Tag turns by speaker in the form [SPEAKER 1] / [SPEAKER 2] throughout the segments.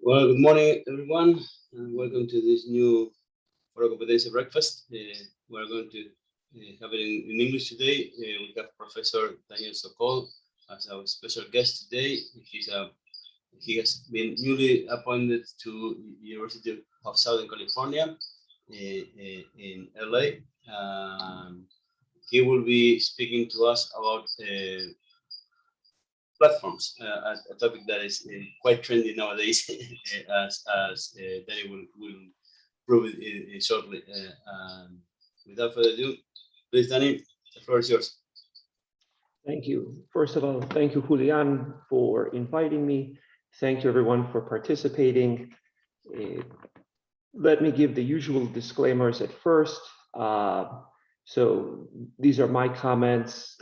[SPEAKER 1] Well, good morning, everyone, and welcome to this new ForoCompetencia breakfast. We're going to have it in English today. We have Professor Daniel Sokol as our special guest today. He has been newly appointed to University of Southern California in LA. He will be speaking to us about platforms, a topic that is quite trendy nowadays, as Danny will prove it shortly. Without further ado, please, Danny, the floor is yours.
[SPEAKER 2] Thank you. First of all, thank you, Julian, for inviting me. Thank you, everyone, for participating. Let me give the usual disclaimers at first. So these are my comments.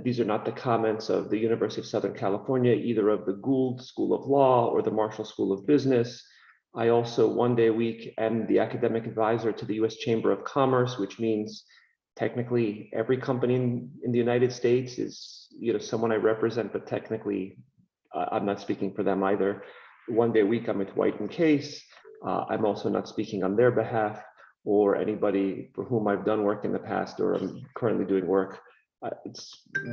[SPEAKER 2] These are not the comments of the University of Southern California, either of the Gould School of Law or the Marshall School of Business. I also, one day a week, am the academic advisor to the U.S. Chamber of Commerce, which means technically every company in the United States is, someone I represent, but technically I'm not speaking for them either. One day a week, I'm at White and Case. I'm also not speaking on their behalf or anybody for whom I've done work in the past or I'm currently doing work.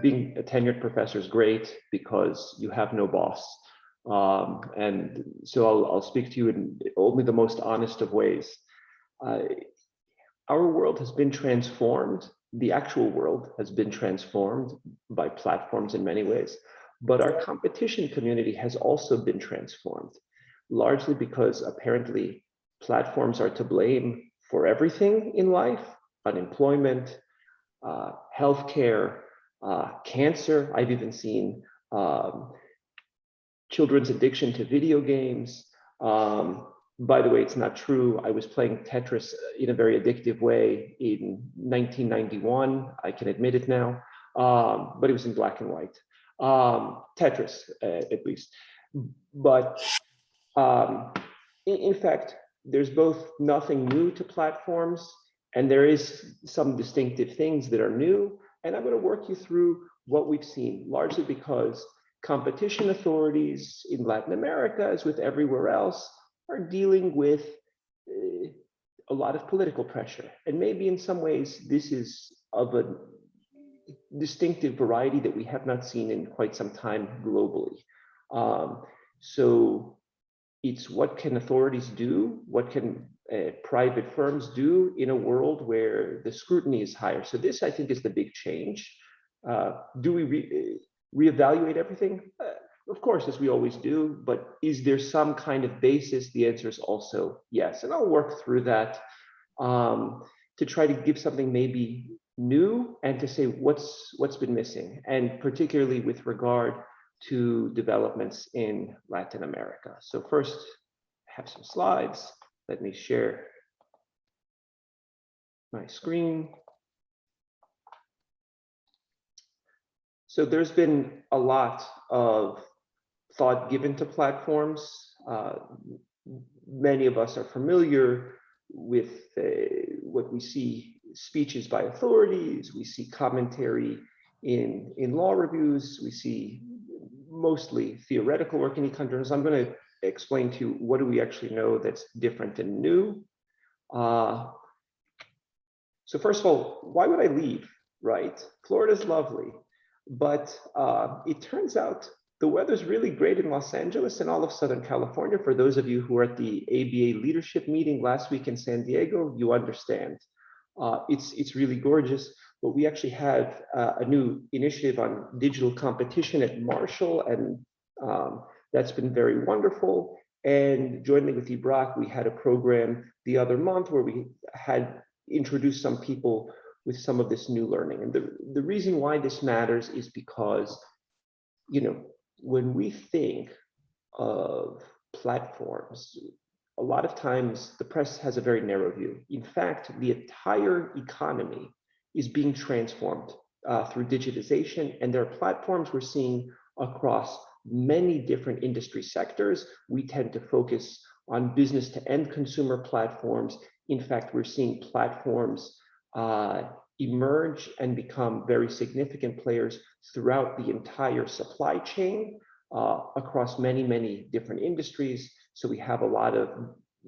[SPEAKER 2] Being a tenured professor is great because you have no boss. And so I'll speak to you in only the most honest of ways. Our world has been transformed. The actual world has been transformed by platforms in many ways, but our competition community has also been transformed, largely because apparently platforms are to blame for everything in life: unemployment, healthcare, cancer. I've even seen children's addiction to video games. By the way, it's not true. I was playing Tetris in a very addictive way in 1991. I can admit it now, but it was in black and white. Tetris, at least. But in fact, there's both nothing new to platforms, and there is some distinctive things that are new. And I'm going to work you through what we've seen, largely because competition authorities in Latin America, as with everywhere else, are dealing with a lot of political pressure. And maybe in some ways, this is of a distinctive variety that we have not seen in quite some time globally. So it's what can authorities do? What can private firms do in a world where the scrutiny is higher? So this, I think, is the big change. Do we reevaluate everything? Of course, as we always do, but is there some kind of basis? The answer is also yes. And I'll work through that to try to give something maybe new and to say what's been missing, and particularly with regard to developments in Latin America. So first, I have some slides. Let me share my screen. So there's been a lot of thought given to platforms. Many of us are familiar with what we see: speeches by authorities, we see commentary in law reviews, we see mostly theoretical work in e-countries. I'm going to explain to you what do we actually know that's different and new. So first of all, why would I leave, right? Florida's lovely, but it turns out the weather's really great in Los Angeles and all of Southern California. For those of you who were at the ABA leadership meeting last week in San Diego, you understand. It's really gorgeous, but we actually have a new initiative on digital competition at Marshall, and that's been very wonderful. And jointly with Ibrak, we had a program the other month where we had introduced some people with some of this new learning. And the reason why this matters is because, when we think of platforms, a lot of times the press has a very narrow view. In fact, the entire economy is being transformed through digitization, and there are platforms we're seeing across many different industry sectors. We tend to focus on business to end consumer platforms. In fact, we're seeing platforms emerge and become very significant players throughout the entire supply chain. across many, many different industries. So we have a lot of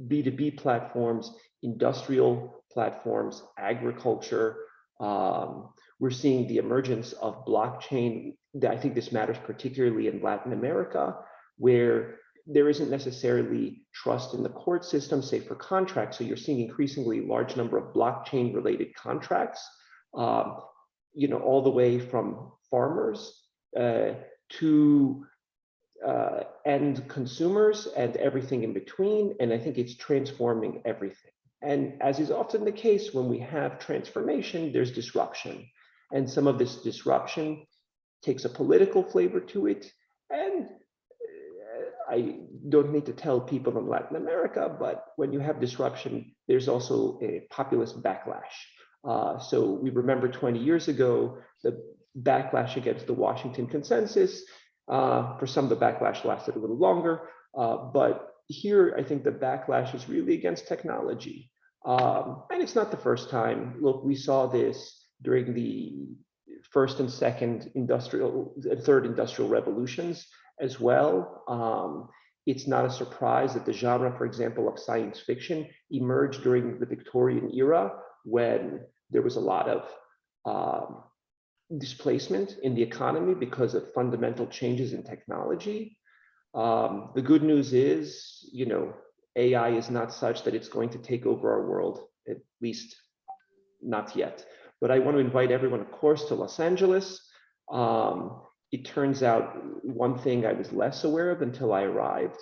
[SPEAKER 2] B2B platforms, industrial platforms, agriculture. We're seeing the emergence of blockchain. I think this matters particularly in Latin America, where there isn't necessarily trust in the court system, say for contracts. So you're seeing increasingly large number of blockchain related contracts, all the way from farmers to end consumers and everything in between. And I think it's transforming everything. And as is often the case, when we have transformation, there's disruption. And some of this disruption takes a political flavor to it. And I don't need to tell people in Latin America, but when you have disruption, there's also a populist backlash. So we remember 20 years ago, the backlash against the Washington Consensus. For some, the backlash lasted a little longer, but here I think the backlash is really against technology. And it's not the first time. Look, we saw this during the first and second third industrial revolutions as well. It's not a surprise that the genre, for example, of science fiction emerged during the Victorian era, when there was a lot of displacement in the economy because of fundamental changes in technology. The good news is, AI is not such that it's going to take over our world, at least not yet. But I want to invite everyone, of course, to Los Angeles. It turns out one thing I was less aware of until I arrived.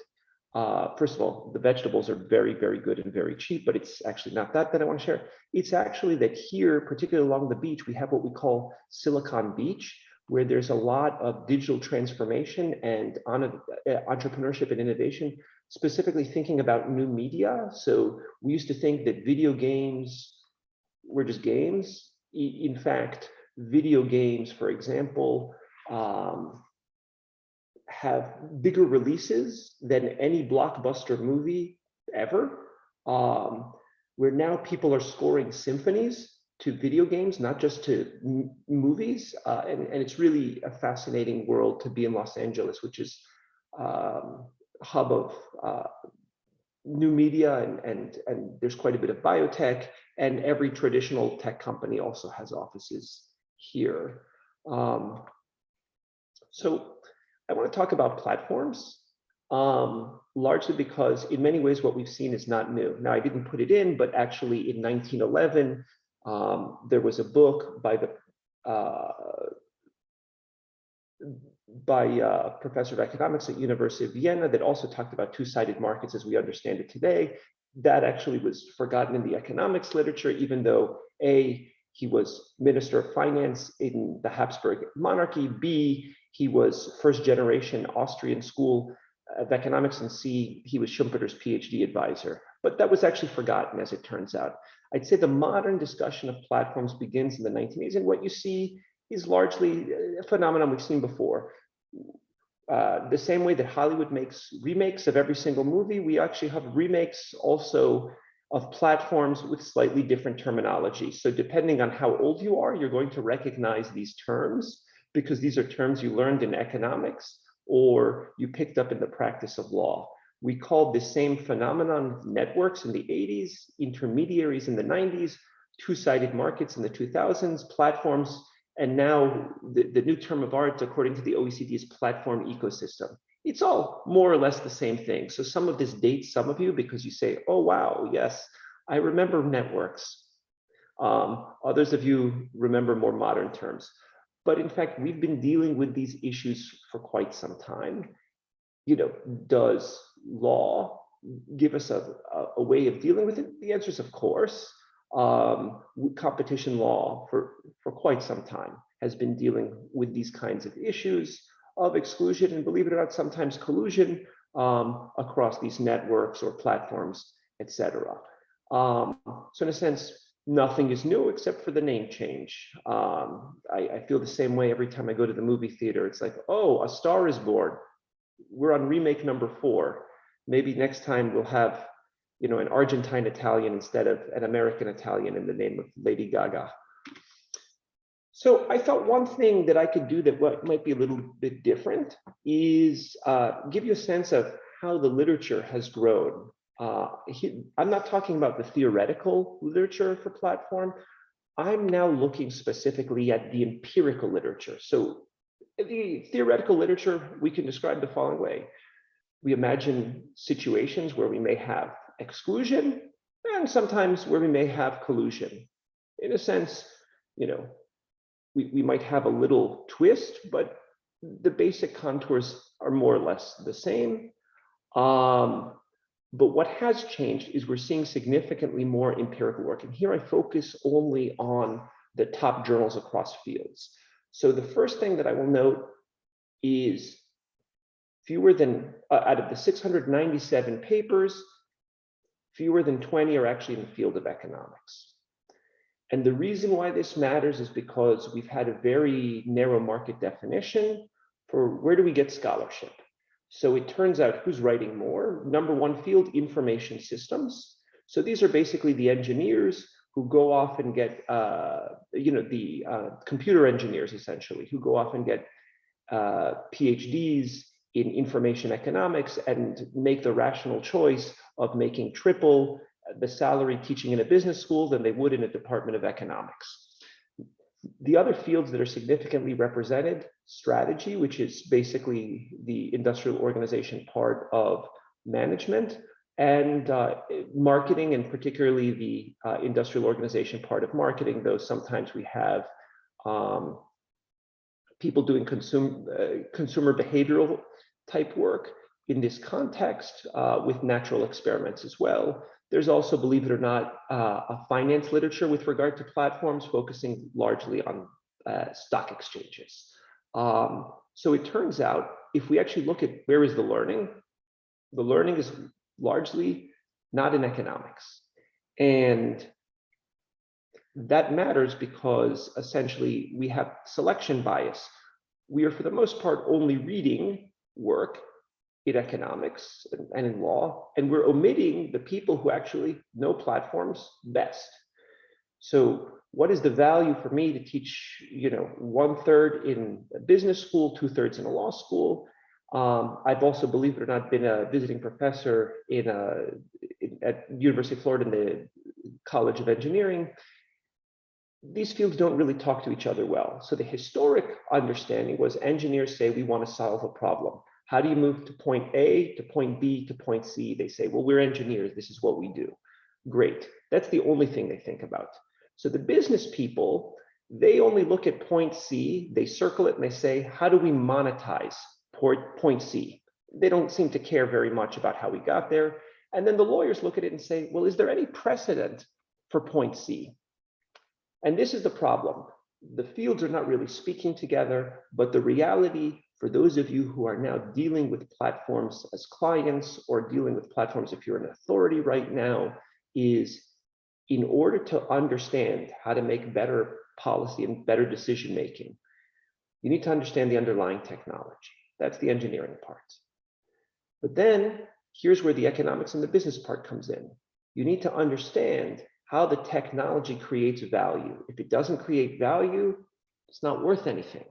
[SPEAKER 2] First of all, the vegetables are very, very good and very cheap, but it's actually not that I want to share. It's actually that here, particularly along the beach, we have what we call Silicon Beach, where there's a lot of digital transformation and entrepreneurship and innovation, specifically thinking about new media. So we used to think that video games were just games. In fact, video games, for example, have bigger releases than any blockbuster movie ever, where now people are scoring symphonies to video games, not just to movies. And it's really a fascinating world to be in Los Angeles, which is a hub of new media, and there's quite a bit of biotech, and every traditional tech company also has offices here. So I want to talk about platforms, largely because in many ways what we've seen is not new. Now, I didn't put it in, but actually in 1911, there was a book by a professor of economics at University of Vienna that also talked about two-sided markets as we understand it today. That actually was forgotten in the economics literature, even though A, he was Minister of Finance in the Habsburg monarchy, B, he was first generation Austrian school of economics, and C, he was Schumpeter's PhD advisor. But that was actually forgotten, as it turns out. I'd say the modern discussion of platforms begins in the 1980s, and what you see is largely a phenomenon we've seen before. The same way that Hollywood makes remakes of every single movie, we actually have remakes also of platforms with slightly different terminology. So depending on how old you are, you're going to recognize these terms, because these are terms you learned in economics or you picked up in the practice of law. We called the same phenomenon networks in the 80s, intermediaries in the 90s, two-sided markets in the 2000s, platforms, and now the new term of art, according to the OECD, is platform ecosystem. It's all more or less the same thing. So some of this dates some of you because you say, oh, wow, yes, I remember networks. Others of you remember more modern terms. But in fact, we've been dealing with these issues for quite some time. Does law give us a way of dealing with it? The answer is of course. Competition law for quite some time has been dealing with these kinds of issues of exclusion and, believe it or not, sometimes collusion across these networks or platforms, etc. So in a sense, nothing is new except for the name change. I feel the same way every time I go to the movie theater. It's like, oh, A Star is Born. We're on remake number 4. Maybe next time we'll have, an Argentine Italian instead of an American Italian in the name of Lady Gaga. So I thought one thing that I could do that might be a little bit different is give you a sense of how the literature has grown. I'm not talking about the theoretical literature for platform. I'm now looking specifically at the empirical literature. So the theoretical literature, we can describe the following way. We imagine situations where we may have exclusion and sometimes where we may have collusion. In a sense, we might have a little twist, but the basic contours are more or less the same. But what has changed is we're seeing significantly more empirical work. And here I focus only on the top journals across fields. So the first thing that I will note is fewer than, out of the 697 papers, fewer than 20 are actually in the field of economics. And the reason why this matters is because we've had a very narrow market definition for where do we get scholarship. So it turns out who's writing more. Number one field, information systems. So these are basically the engineers who go off and get, computer engineers essentially, who go off and get PhDs in information economics and make the rational choice of making triple the salary teaching in a business school than they would in a department of economics. The other fields that are significantly represented, strategy, which is basically the industrial organization part of management, and marketing, and particularly the industrial organization part of marketing, though sometimes we have people doing consumer behavioral type work in this context with natural experiments as well. There's also, believe it or not, a finance literature with regard to platforms focusing largely on stock exchanges. So it turns out, if we actually look at where is the learning is largely not in economics. And that matters because essentially we have selection bias. We are, for the most part, only reading work in economics and in law, and we're omitting the people who actually know platforms best. So what is the value for me to teach, 1/3 in a business school, 2/3 in a law school? I've also, believe it or not, been a visiting professor at University of Florida in the College of Engineering. These fields don't really talk to each other well. So the historic understanding was engineers say, we want to solve a problem. How do you move to point A, to point B, to point C? They say, well, we're engineers. This is what we do. Great. That's the only thing they think about. So the business people, they only look at point C. They circle it and they say, how do we monetize point C? They don't seem to care very much about how we got there. And then the lawyers look at it and say, well, is there any precedent for point C? And this is the problem. The fields are not really speaking together, but the reality for those of you who are now dealing with platforms as clients or dealing with platforms if you're an authority right now is, in order to understand how to make better policy and better decision making, you need to understand the underlying technology. That's the engineering part. But then here's where the economics and the business part comes in. You need to understand how the technology creates value. If it doesn't create value, it's not worth anything.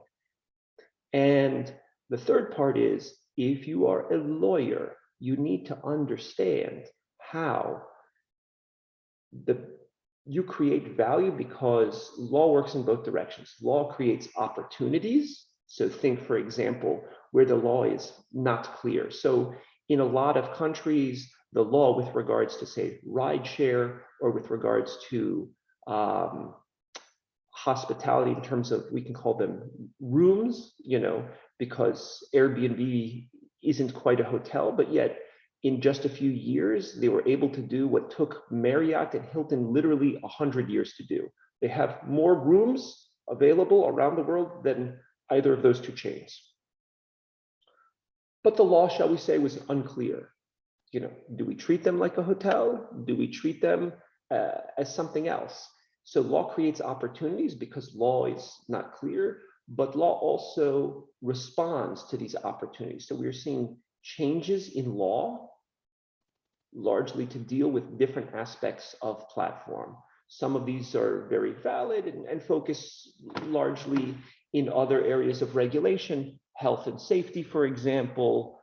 [SPEAKER 2] And the third part is, if you are a lawyer, you need to understand how you create value, because law works in both directions. Law creates opportunities. So think, for example, where the law is not clear. So in a lot of countries, the law with regards to, say, rideshare, or with regards to hospitality in terms of, we can call them rooms, because Airbnb isn't quite a hotel, but yet in just a few years, they were able to do what took Marriott and Hilton literally 100 years to do. They have more rooms available around the world than either of those two chains. But the law, shall we say, was unclear. Do we treat them like a hotel? Do we treat them as something else? So law creates opportunities because law is not clear, but law also responds to these opportunities. So we're seeing changes in law largely to deal with different aspects of platform. Some of these are very valid and focus largely in other areas of regulation, health and safety, for example,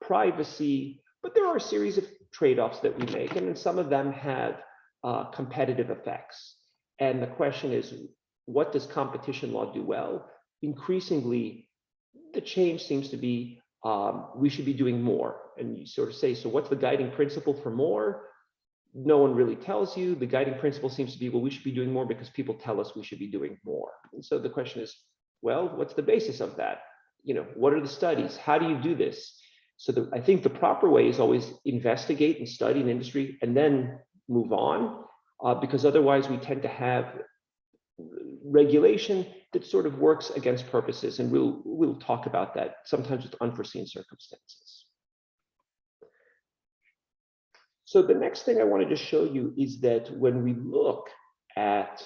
[SPEAKER 2] privacy, but there are a series of trade-offs that we make, and then some of them have competitive effects. And the question is, what does competition law do well? Increasingly, the change seems to be we should be doing more. And you sort of say, so what's the guiding principle for more? No one really tells you. The guiding principle seems to be, well, we should be doing more because people tell us we should be doing more. And so the question is, well, what's the basis of that? What are the studies? How do you do this? So I think the proper way is always investigate and study an industry and then move on, because otherwise we tend to have regulation that sort of works against purposes, and we'll talk about that sometimes with unforeseen circumstances. So the next thing I wanted to show you is that when we look at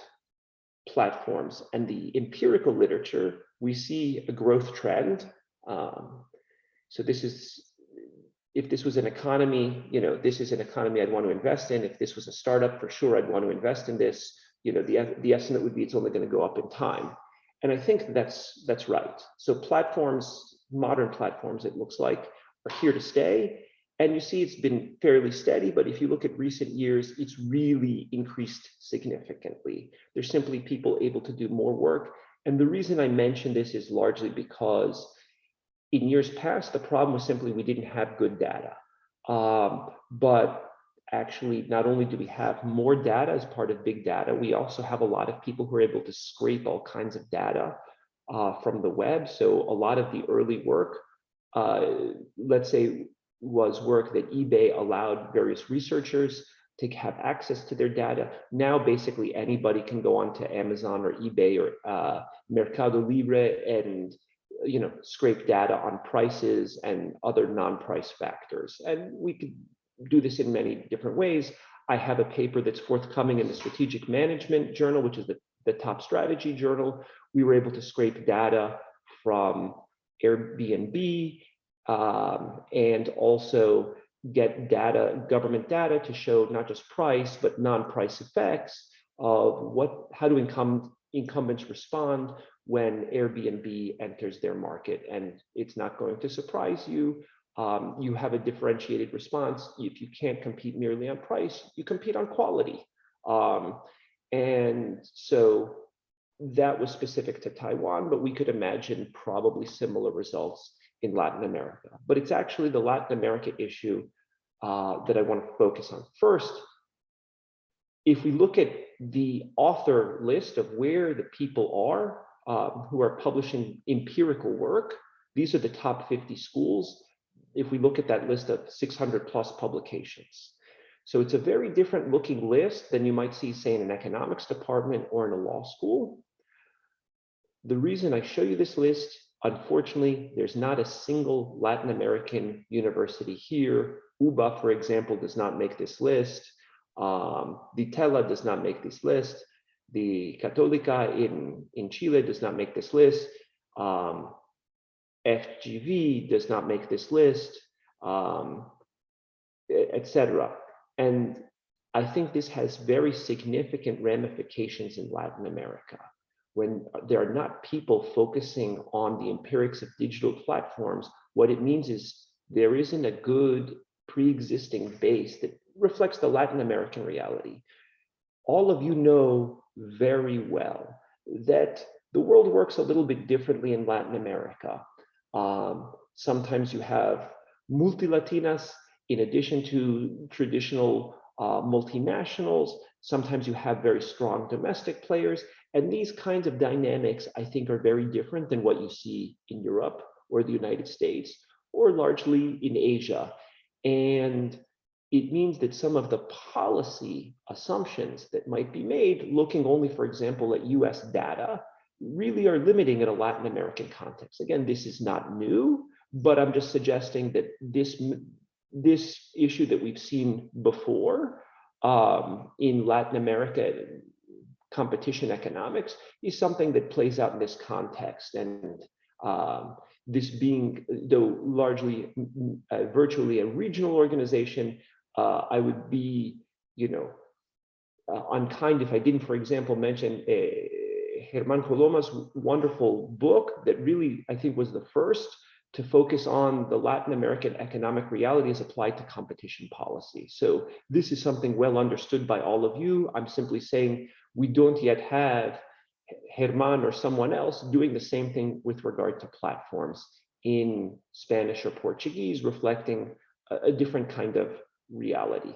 [SPEAKER 2] platforms and the empirical literature, we see a growth trend. So this is, if this was an economy, this is an economy I'd want to invest in. If this was a startup, for sure, I'd want to invest in this. The estimate would be it's only going to go up in time. And I think that's right. So platforms, modern platforms, it looks like, are here to stay. And you see it's been fairly steady, but if you look at recent years, it's really increased significantly. There's simply people able to do more work. And the reason I mention this is largely because in years past, the problem was simply we didn't have good data. But actually, not only do we have more data as part of big data, we also have a lot of people who are able to scrape all kinds of data from the web. So a lot of the early work, let's say, was work that eBay allowed various researchers to have access to their data. Now, basically, anybody can go onto Amazon or eBay or Mercado Libre and scrape data on prices and other non-price factors. And we could do this in many different ways. I have a paper that's forthcoming in the Strategic Management Journal, which is the top strategy journal. We were able to scrape data from Airbnb and also get data, government data, to show not just price, but non-price effects of how do incumbents respond when Airbnb enters their market. And it's not going to surprise you. You have a differentiated response. If you can't compete merely on price, you compete on quality. And so that was specific to Taiwan, but we could imagine probably similar results in Latin America. But it's actually the Latin America issue that I want to focus on. First, if we look at the author list of where the people are who are publishing empirical work, these are the top 50 schools. If we look at that list of 600 plus publications. So it's a very different looking list than you might see, say, in an economics department or in a law school. The reason I show you this list, unfortunately, there's not a single Latin American university here. UBA, for example, does not make this list. The TELA does not make this list. The Católica in Chile does not make this list. FGV does not make this list, etc. And I think this has very significant ramifications in Latin America. When there are not people focusing on the empirics of digital platforms, what it means is there isn't a good pre-existing base that reflects the Latin American reality. All of you know very well that the world works a little bit differently in Latin America. Sometimes you have multilatinas in addition to traditional multinationals. Sometimes you have very strong domestic players. And these kinds of dynamics, I think, are very different than what you see in Europe or the United States, or largely in Asia. And it means that some of the policy assumptions that might be made, looking only, for example, at US data, really are limiting in a Latin American context. Again, this is not new, but I'm just suggesting that this issue that we've seen before in Latin America, competition economics, is something that plays out in this context. And this being, though largely virtually a regional organization, I would be, unkind if I didn't, for example, mention Germán Coloma's wonderful book that really, I think, was the first to focus on the Latin American economic reality as applied to competition policy. So this is something well understood by all of you. I'm simply saying we don't yet have Germán or someone else doing the same thing with regard to platforms in Spanish or Portuguese, reflecting a different kind of reality.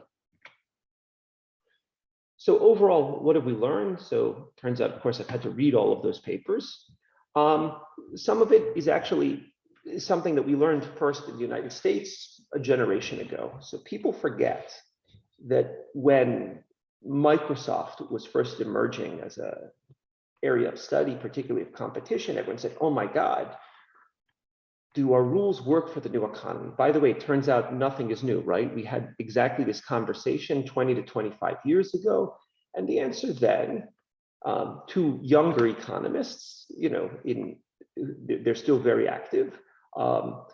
[SPEAKER 2] So overall, what have we learned? So turns out, of course, I've had to read all of those papers. Some of it is actually something that we learned first in the United States a generation ago. So people forget that when Microsoft was first emerging as an area of study, particularly of competition, everyone said, oh my God, do our rules work for the new economy? By the way, it turns out nothing is new, right? We had exactly this conversation 20 to 25 years ago. And the answer then, to younger economists, they're still very active. Carl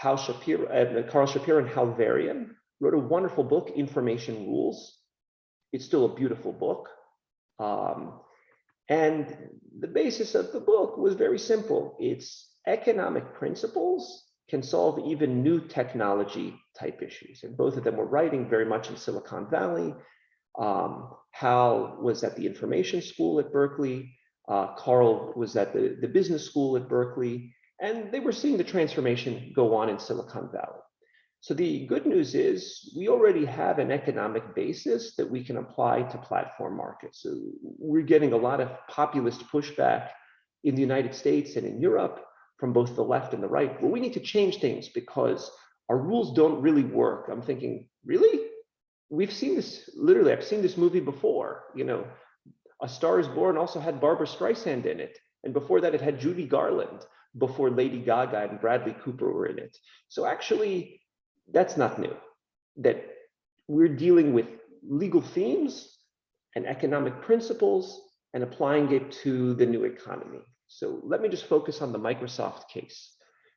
[SPEAKER 2] Shapiro and Hal Varian wrote a wonderful book, Information Rules. It's still a beautiful book. And the basis of the book was very simple. It's economic principles can solve even new technology type issues. And both of them were writing very much in Silicon Valley. Hal was at the information school at Berkeley. Carl was at the business school at Berkeley. And they were seeing the transformation go on in Silicon Valley. So the good news is we already have an economic basis that we can apply to platform markets. So we're getting a lot of populist pushback in the United States and in Europe from both the left and the right. Well, we need to change things because our rules don't really work. I'm thinking, really? We've seen this, literally, I've seen this movie before. A Star is Born also had Barbara Streisand in it. And before that, it had Judy Garland, before Lady Gaga and Bradley Cooper were in it. So actually, that's not new. That we're dealing with legal themes and economic principles and applying it to the new economy. So let me just focus on the Microsoft case.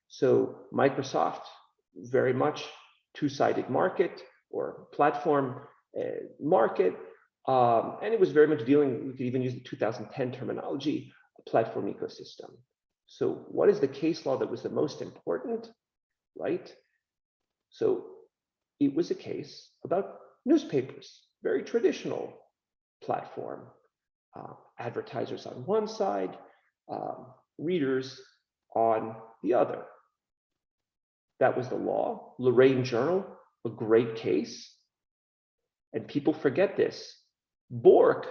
[SPEAKER 2] So Microsoft, very much two-sided market or platform market. And it was very much dealing, we could even use the 2010 terminology, a platform ecosystem. So what is the case law that was the most important, right? So it was a case about newspapers, very traditional platform. Advertisers on one side, readers on the other. That was the law. Lorraine Journal, a great case. And people forget this. Bork,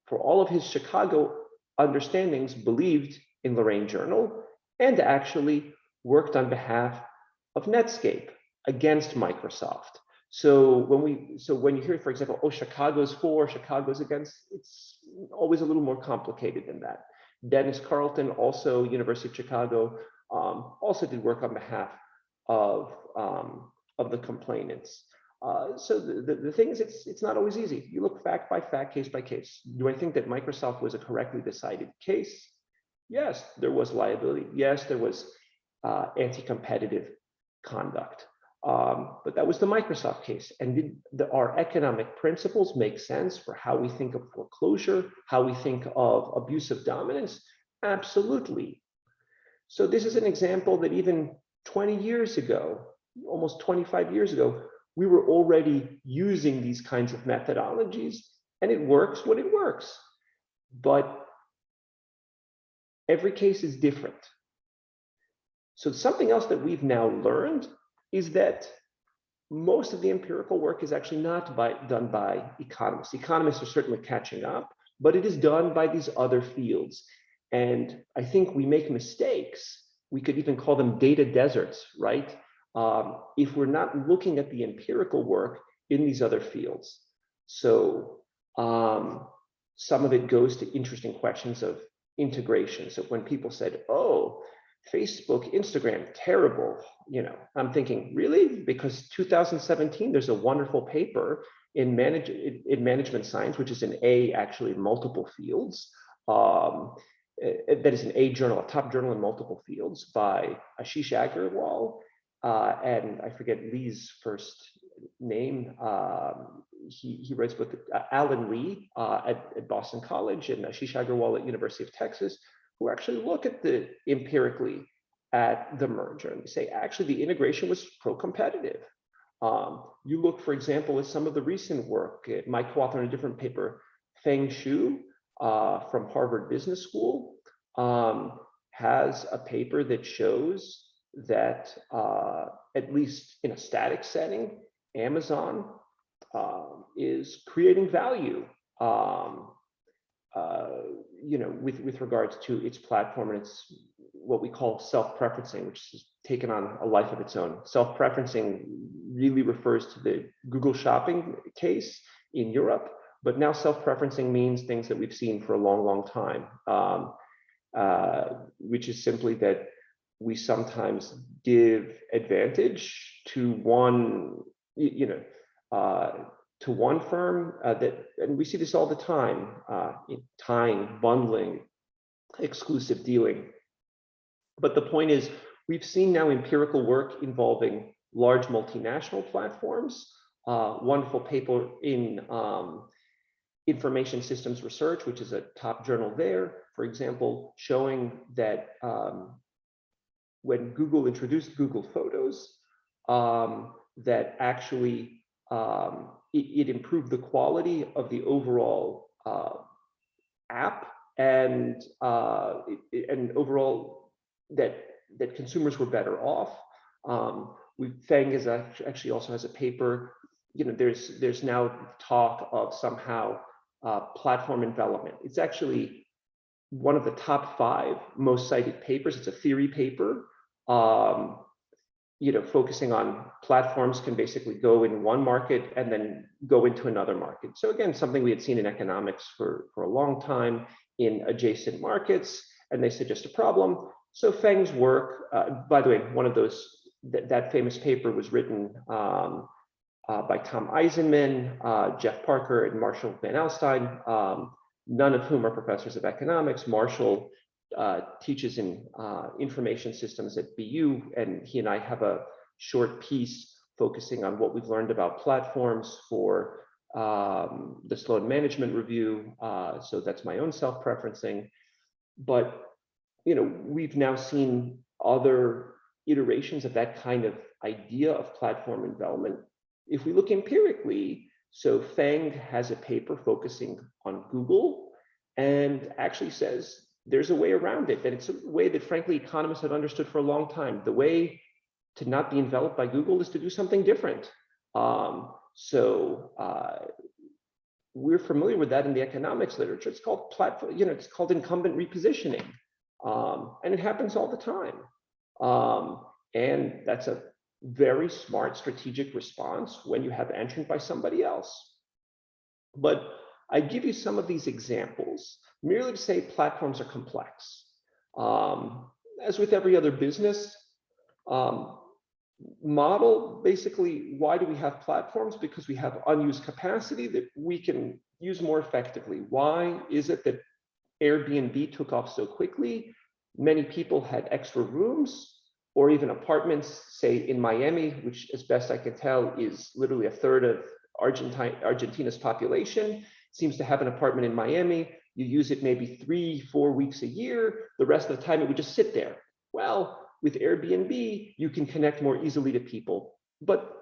[SPEAKER 2] for all of his Chicago understandings, believed in Lorraine Journal and actually worked on behalf of Netscape against Microsoft. So when you hear, for example, oh, Chicago's for, Chicago's against, it's always a little more complicated than that. Dennis Carlton, also University of Chicago, also did work on behalf of the complainants. So the thing is, it's not always easy. You look fact by fact, case by case. Do I think that Microsoft was a correctly decided case? Yes, there was liability. Yes, there was anti-competitive conduct. But that was the Microsoft case. And did our economic principles make sense for how we think of foreclosure, how we think of abuse of dominance? Absolutely. So this is an example that even 20 years ago, almost 25 years ago, we were already using these kinds of methodologies, and it works when it works. But every case is different. So something else that we've now learned is that most of the empirical work is actually not done by economists. Economists are certainly catching up, but it is done by these other fields. And I think we make mistakes. We could even call them data deserts, right? If we're not looking at the empirical work in these other fields. So some of it goes to interesting questions of integration. So when people said, oh, Facebook, Instagram, terrible, I'm thinking, really? Because 2017, there's a wonderful paper in management science, which is an A actually in multiple fields. That is an A journal, a top journal in multiple fields by Ashish Agarwal. And I forget Lee's first name. he writes with Alan Lee at Boston College and Ashish Agarwal at University of Texas, who actually look at empirically at the merger and say, actually, the integration was pro-competitive. You look, for example, at some of the recent work. My co-author in a different paper, Feng Xu from Harvard Business School, has a paper that shows that, at least in a static setting, Amazon is creating value, with regards to its platform and its what we call self-preferencing, which has taken on a life of its own. Self-preferencing really refers to the Google shopping case in Europe, but now self-preferencing means things that we've seen for a long, long time, which is simply that we sometimes give advantage to one, to one firm and we see this all the time, in tying, bundling, exclusive dealing. But the point is, we've seen now empirical work involving large multinational platforms. Wonderful paper in Information Systems Research, which is a top journal there, for example, showing that when Google introduced Google Photos, that actually it improved the quality of the overall app and overall that consumers were better off. Feng is actually also has a paper. There's now talk of somehow platform envelopment. It's actually one of the top 5 most cited papers. It's a theory paper, focusing on platforms can basically go in one market and then go into another market. So again, something we had seen in economics for a long time in adjacent markets, and they suggest a problem. So Feng's work, by the way, one of those, that famous paper was written by Tom Eisenman, Jeff Parker, and Marshall Van Alstyne, none of whom are professors of economics. Marshall teaches in information systems at BU, and he and I have a short piece focusing on what we've learned about platforms for the Sloan Management Review. So that's my own self-preferencing. But we've now seen other iterations of that kind of idea of platform envelopment. If we look empirically, so Feng has a paper focusing on Google and actually says there's a way around it, and it's a way that frankly economists have understood for a long time. The way to not be enveloped by Google is to do something different. We're familiar with that in the economics literature. It's called platform, it's called incumbent repositioning. And it happens all the time. And that's a very smart strategic response when you have entry by somebody else. But I give you some of these examples merely to say platforms are complex. As with every other business model, basically, why do we have platforms? Because we have unused capacity that we can use more effectively. Why is it that Airbnb took off so quickly? Many people had extra rooms or even apartments, say in Miami, which as best I can tell is literally a third of Argentina's population, seems to have an apartment in Miami. You use it maybe 3-4 weeks a year. The rest of the time it would just sit there. Well, with Airbnb, you can connect more easily to people. But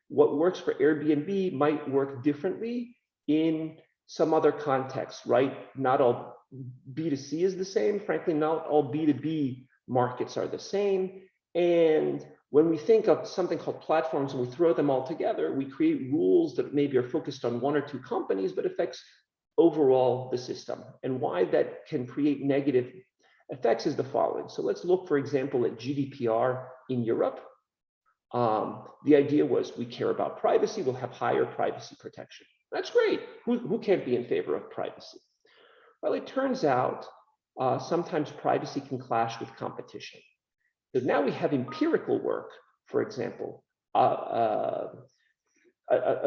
[SPEAKER 2] what works for Airbnb might work differently in some other context, right? Not all B2C is the same. Frankly, not all B2B markets are the same. And when we think of something called platforms and we throw them all together, we create rules that maybe are focused on 1 or 2 companies, but affects overall the system. And why that can create negative effects is the following. So let's look, for example, at GDPR in Europe. The idea was we care about privacy, we'll have higher privacy protection. That's great. Who can't be in favor of privacy? Well, it turns out sometimes privacy can clash with competition. So now we have empirical work, for example, a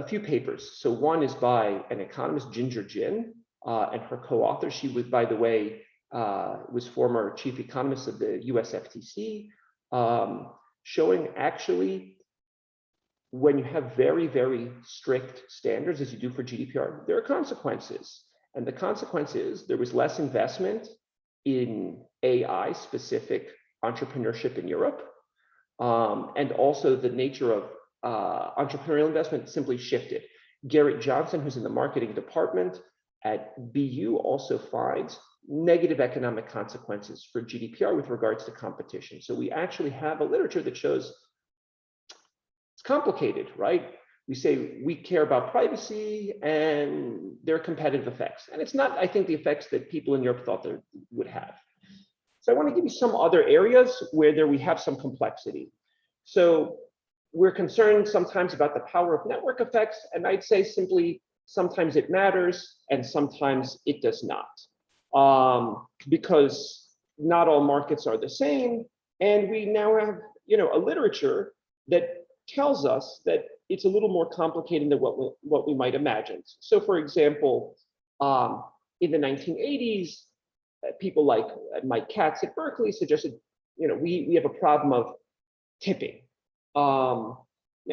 [SPEAKER 2] few papers. So one is by an economist, Ginger Jin, and her co-author. She was, by the way, was former chief economist of the US FTC, showing actually when you have very, very strict standards, as you do for GDPR, there are consequences. And the consequence is there was less investment in AI-specific entrepreneurship in Europe. And also the nature of entrepreneurial investment simply shifted. Garrett Johnson, who's in the marketing department at BU, also finds negative economic consequences for GDPR with regards to competition. So we actually have a literature that shows it's complicated, right? We say we care about privacy and there are competitive effects. And it's not, I think, the effects that people in Europe thought they would have. So I want to give you some other areas where we have some complexity. So we're concerned sometimes about the power of network effects, and I'd say simply sometimes it matters and sometimes it does not, because not all markets are the same, and we now have a literature that tells us that it's a little more complicated than what we might imagine. So, for example, in the 1980s, people like Mike Katz at Berkeley suggested, we have a problem of tipping. Now,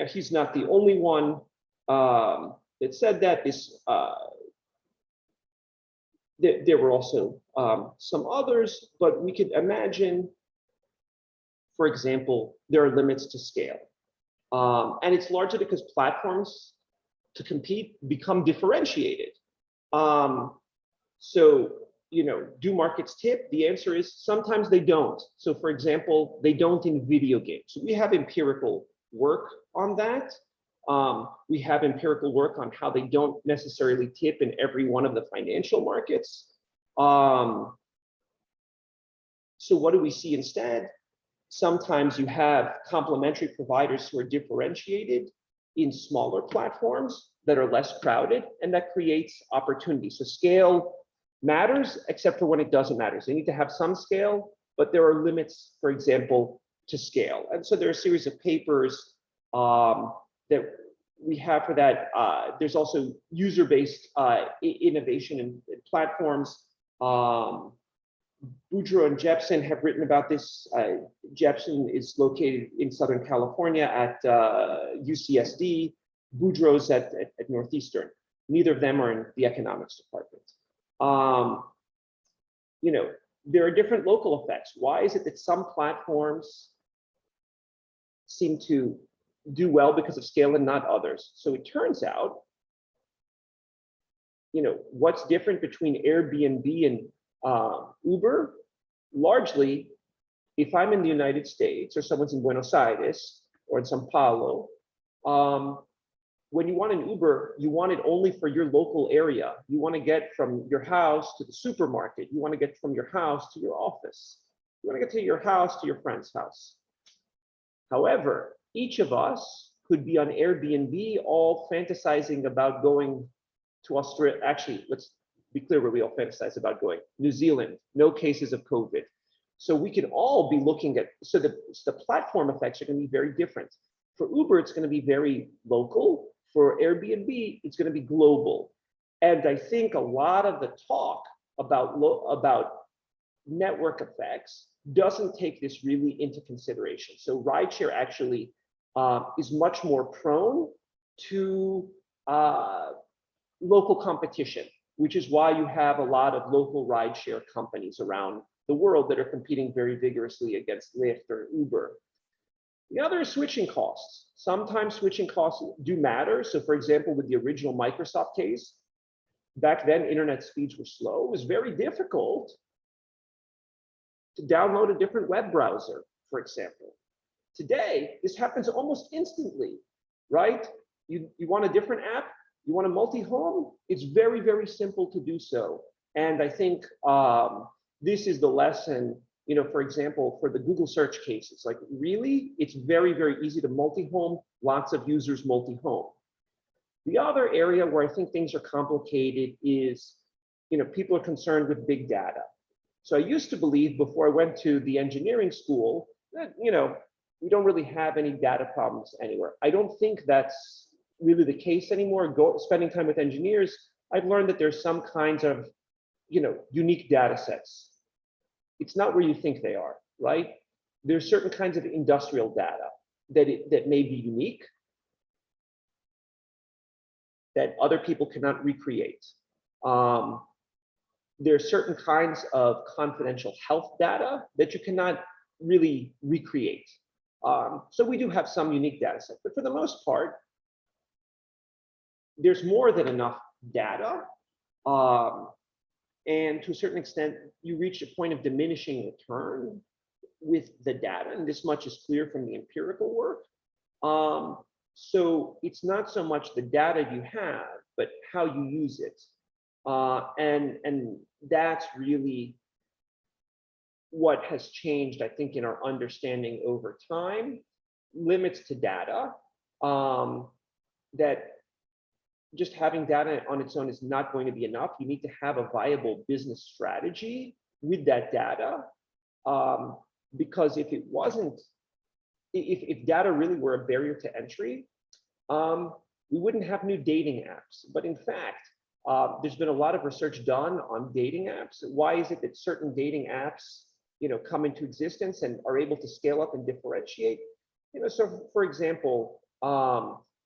[SPEAKER 2] he's not the only one that said that. There were also some others, but we could imagine, for example, there are limits to scale. And it's largely because platforms to compete become differentiated. So, do markets tip? The answer is sometimes they don't. So for example, they don't in video games. So we have empirical work on that. We have empirical work on how they don't necessarily tip in every one of the financial markets. So what do we see instead? Sometimes you have complementary providers who are differentiated in smaller platforms that are less crowded, and that creates opportunity. So scale matters, except for when it doesn't matter. So you need to have some scale, but there are limits, for example, to scale. And so there are a series of papers that we have for that. There's also user-based innovation in platforms. Boudreau and Jepson have written about this. Jepson is located in Southern California at UCSD. Boudreau's at Northeastern. Neither of them are in the economics department. There are different local effects. Why is it that some platforms seem to do well because of scale and not others? So it turns out, what's different between Airbnb and Uber? Largely, if I'm in the United States or someone's in Buenos Aires or in Sao Paulo, when you want an Uber, you want it only for your local area. You want to get from your house to the supermarket. You want to get from your house to your office. You want to get to your house to your friend's house. However, each of us could be on Airbnb all fantasizing about going to Australia. Actually, let's be clear where we all fantasize about going. New Zealand, no cases of COVID. So we can all be looking at, so the platform effects are going to be very different. For Uber, it's going to be very local. For Airbnb, it's going to be global. And I think a lot of the talk about network effects doesn't take this really into consideration. So rideshare actually is much more prone to local competition, which is why you have a lot of local rideshare companies around the world that are competing very vigorously against Lyft or Uber. The other is switching costs. Sometimes switching costs do matter. So for example, with the original Microsoft case, back then internet speeds were slow. It was very difficult to download a different web browser, for example. Today, this happens almost instantly, right? You want a different app? You want a multi-home? It's very, very simple to do so. And I think this is the lesson, for example, for the Google search cases. Like really, it's very, very easy to multi-home, lots of users multi-home. The other area where I think things are complicated is, people are concerned with big data. So I used to believe before I went to the engineering school that, we don't really have any data problems anywhere. I don't think that's really the case anymore. Spending time with engineers, I've learned that there's some kinds of, unique data sets. It's not where you think they are, right? There's certain kinds of industrial data that may be unique. that other people cannot recreate. There are certain kinds of confidential health data that you cannot really recreate. So we do have some unique data sets, but for the most part, there's more than enough data. And to a certain extent, you reach a point of diminishing return with the data, and this much is clear from the empirical work. So it's not so much the data you have, but how you use it. And that's really what has changed, I think, in our understanding over time. Limits to data, that just having data on its own is not going to be enough. You need to have a viable business strategy with that data, because if it wasn't, if data really were a barrier to entry, we wouldn't have new dating apps. But in fact, there's been a lot of research done on dating apps. Why is it that certain dating apps, come into existence and are able to scale up and differentiate? So for example,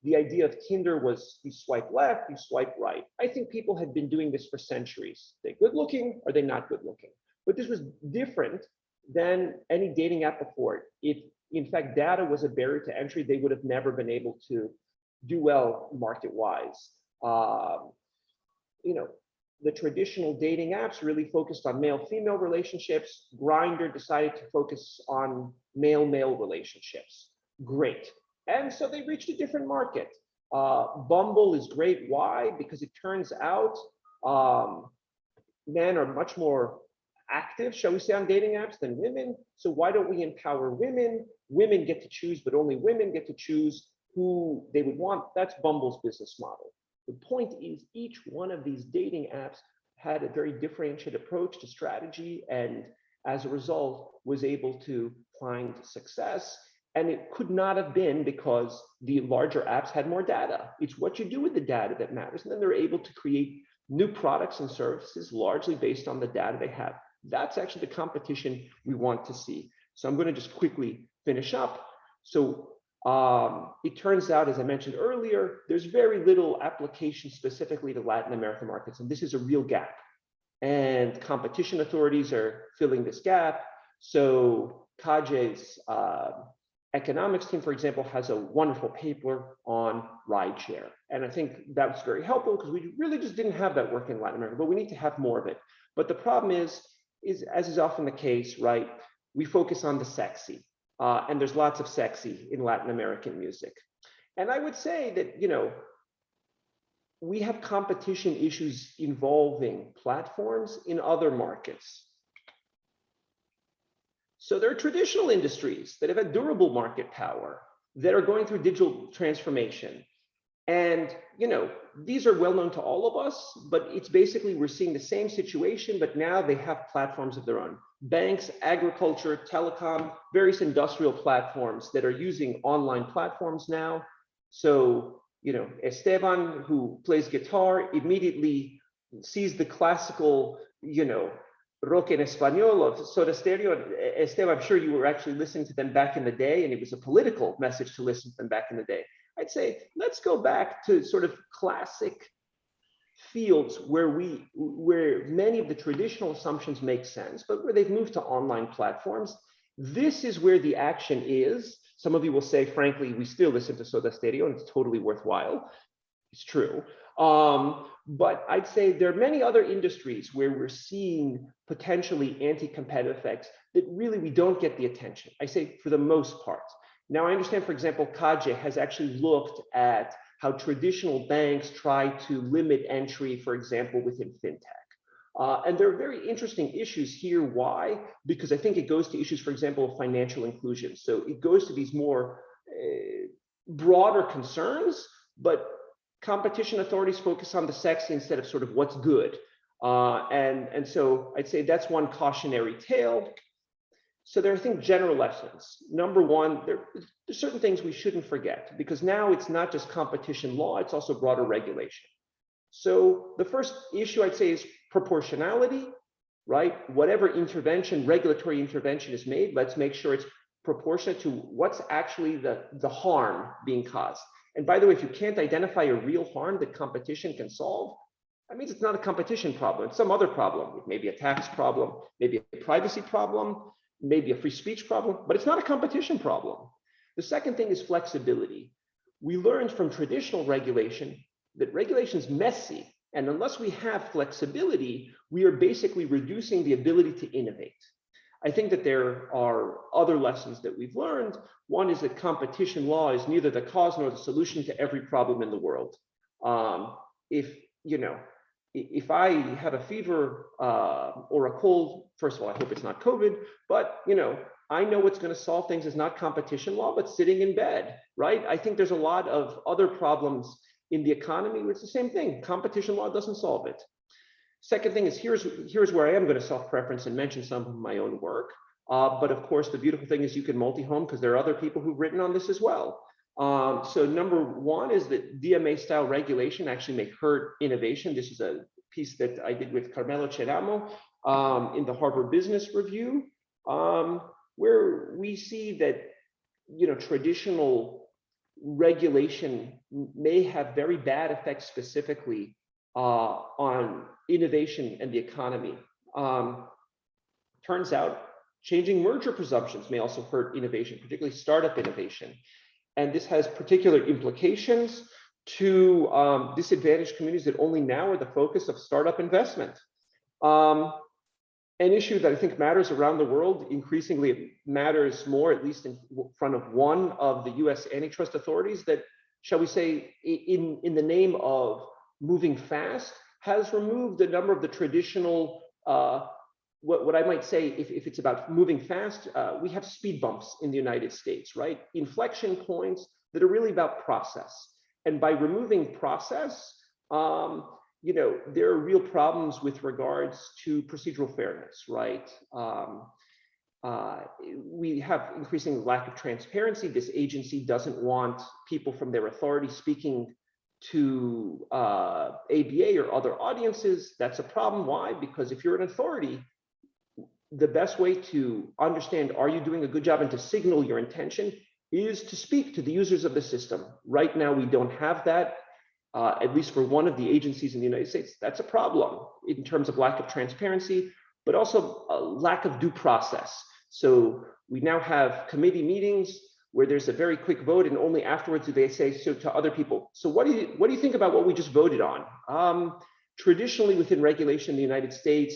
[SPEAKER 2] the idea of Tinder was you swipe left, you swipe right. I think people had been doing this for centuries. Are they good looking? Are they not good looking? But this was different than any dating app before. If in fact data was a barrier to entry, they would have never been able to do well market-wise. The traditional dating apps really focused on male-female relationships. Grindr decided to focus on male-male relationships. Great. And so they reached a different market. Bumble is great. Why? Because it turns out men are much more active, shall we say, on dating apps than women. So why don't we empower women? Women get to choose, but only women get to choose who they would want. That's Bumble's business model. The point is, each one of these dating apps had a very differentiated approach to strategy, and as a result, was able to find success. And it could not have been because the larger apps had more data. It's what you do with the data that matters. And then they're able to create new products and services largely based on the data they have. That's actually the competition we want to see. So I'm going to just quickly finish up. So it turns out, as I mentioned earlier, there's very little application specifically to Latin American markets, and this is a real gap. And competition authorities are filling this gap. So CAGE's economics team, for example, has a wonderful paper on rideshare. And I think that was very helpful because we really just didn't have that work in Latin America, but we need to have more of it. But the problem is as is often the case, right, we focus on the sexy. And there's lots of sexy in Latin American music. And I would say that, we have competition issues involving platforms in other markets. So there are traditional industries that have had durable market power that are going through digital transformation. And, these are well known to all of us, but it's basically, we're seeing the same situation, but now they have platforms of their own. Banks, agriculture, telecom, various industrial platforms that are using online platforms now. So, Esteban, who plays guitar, immediately sees the classical, rock en español of Soda Stereo. Esteban, I'm sure you were actually listening to them back in the day, and it was a political message to listen to them back in the day. I'd say, let's go back to sort of classic fields where many of the traditional assumptions make sense, but where they've moved to online platforms. This is where the action is. Some of you will say, frankly, we still listen to Soda Stereo, and it's totally worthwhile. It's true. But I'd say there are many other industries where we're seeing potentially anti-competitive effects that really we don't get the attention. I say for the most part. Now, I understand, for example, CAGE has actually looked at how traditional banks try to limit entry, for example, within fintech. And there are very interesting issues here. Why? Because I think it goes to issues, for example, of financial inclusion. So it goes to these more broader concerns, but competition authorities focus on the sexy instead of sort of what's good. And so I'd say that's one cautionary tale. So there are, I think, general lessons. Number one, there's certain things we shouldn't forget, because now it's not just competition law, it's also broader regulation. So the first issue I'd say is proportionality, right? Whatever intervention, regulatory intervention is made, let's make sure it's proportionate to what's actually the harm being caused. And by the way, if you can't identify a real harm that competition can solve, that means it's not a competition problem. It's some other problem. Maybe a tax problem, maybe a privacy problem, maybe a free speech problem, but it's not a competition problem. The second thing is flexibility. We learned from traditional regulation that regulation is messy. And unless we have flexibility, we are basically reducing the ability to innovate. I think that there are other lessons that we've learned. One is that competition law is neither the cause nor the solution to every problem in the world. If I have a fever or a cold, first of all, I hope it's not COVID, but I know what's going to solve things is not competition law, but sitting in bed, right? I think there's a lot of other problems in the economy where it's the same thing. Competition law doesn't solve it. Second thing is here's where I am going to self-preference and mention some of my own work. But of course, the beautiful thing is you can multi-home because there are other people who've written on this as well. So number one is that DMA style regulation actually may hurt innovation. This is a piece that I did with Carmelo Ceramo in the Harvard Business Review, where we see that traditional regulation may have very bad effects specifically on innovation and the economy. Turns out changing merger presumptions may also hurt innovation, particularly startup innovation. And this has particular implications to disadvantaged communities that only now are the focus of startup investment. An issue that I think matters around the world, increasingly it matters more, at least in front of one of the US antitrust authorities that, shall we say, in the name of moving fast, has removed a number of the traditional, what I might say, if it's about moving fast, we have speed bumps in the United States, right? Inflection points that are really about process. And by removing process, there are real problems with regards to procedural fairness, right? We have increasing lack of transparency. This agency doesn't want people from their authority speaking to ABA or other audiences. That's a problem. Why? Because if you're an authority, the best way to understand, are you doing a good job, and to signal your intention is to speak to the users of the system. Right now, we don't have that, at least for one of the agencies in the United States. That's a problem in terms of lack of transparency, but also a lack of due process. So we now have committee meetings where there's a very quick vote, and only afterwards do they say so to other people. So what do you think about what we just voted on? Traditionally, within regulation in the United States,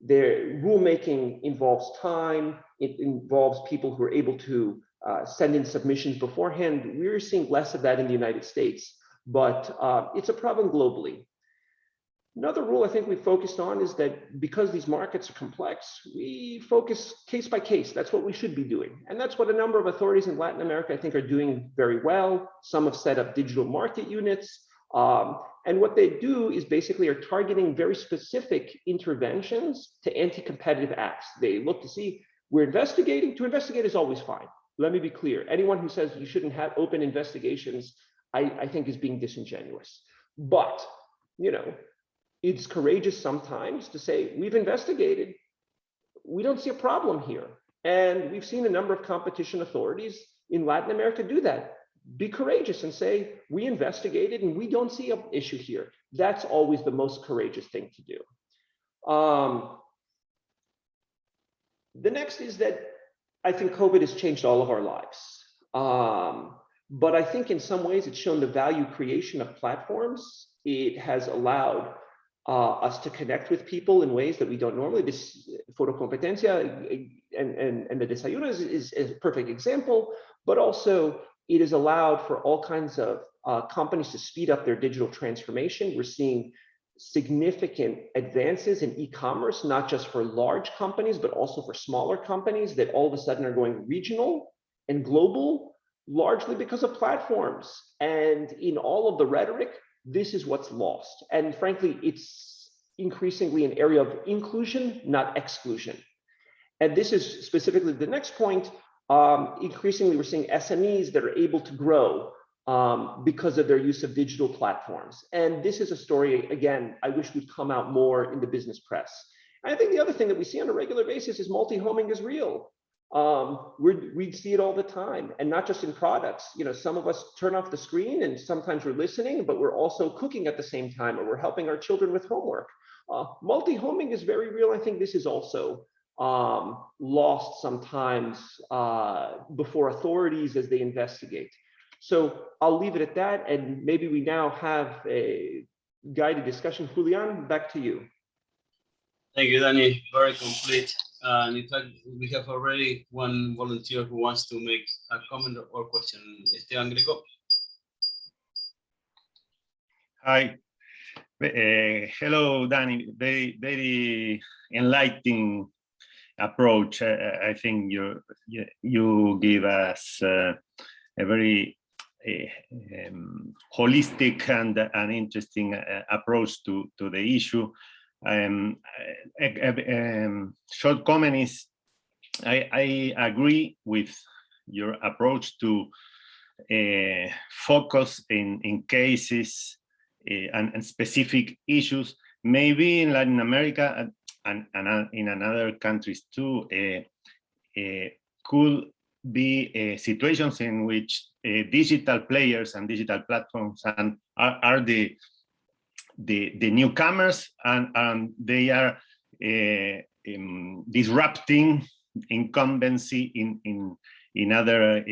[SPEAKER 2] their rulemaking involves time. It involves people who are able to send in submissions beforehand. We're seeing less of that in the United States, but it's a problem globally. Another rule I think we focused on is that because these markets are complex, we focus case by case. That's what we should be doing. And that's what a number of authorities in Latin America, I think, are doing very well. Some have set up digital market units. And what they do is basically are targeting very specific interventions to anti-competitive acts. They look to see, we're investigating. To investigate is always fine. Let me be clear. Anyone who says you shouldn't have open investigations, I think is being disingenuous. But, it's courageous sometimes to say, we've investigated. We don't see a problem here. And we've seen a number of competition authorities in Latin America do that. Be courageous and say, we investigated and we don't see an issue here. That's always the most courageous thing to do. The next is that I think COVID has changed all of our lives. But I think in some ways it's shown the value creation of platforms. It has allowed us to connect with people in ways that we don't normally. This ForoCompetencia and the Desayuno is a perfect example, but also it has allowed for all kinds of companies to speed up their digital transformation. We're seeing significant advances in e-commerce, not just for large companies, but also for smaller companies that all of a sudden are going regional and global, largely because of platforms. And in all of the rhetoric, this is what's lost. And frankly, it's increasingly an area of inclusion, not exclusion. And this is specifically the next point. Increasingly, we're seeing SMEs that are able to grow because of their use of digital platforms. And this is a story, again, I wish would come out more in the business press. And I think the other thing that we see on a regular basis is multi-homing is real. we see it all the time, and not just in products. You know, some of us turn off the screen and sometimes we're listening, but we're also cooking at the same time, or we're helping our children with homework. Multi-homing is very real. I think this is also lost sometimes before authorities as they investigate. So I'll leave it at that, and maybe we now have a guided discussion. Julian, back to you.
[SPEAKER 1] Thank you, Danny. Very complete. And in fact, we have already one volunteer who wants to make a comment or question. Esteban Greco.
[SPEAKER 3] Hi. Hello, Danny. Very enlightening approach. I think you give us a very holistic and interesting approach to the issue. Short comment is, I agree with your approach to focus in cases and specific issues. Maybe in Latin America and in other countries too, could be situations in which digital players and digital platforms are the newcomers, and they are disrupting incumbency in other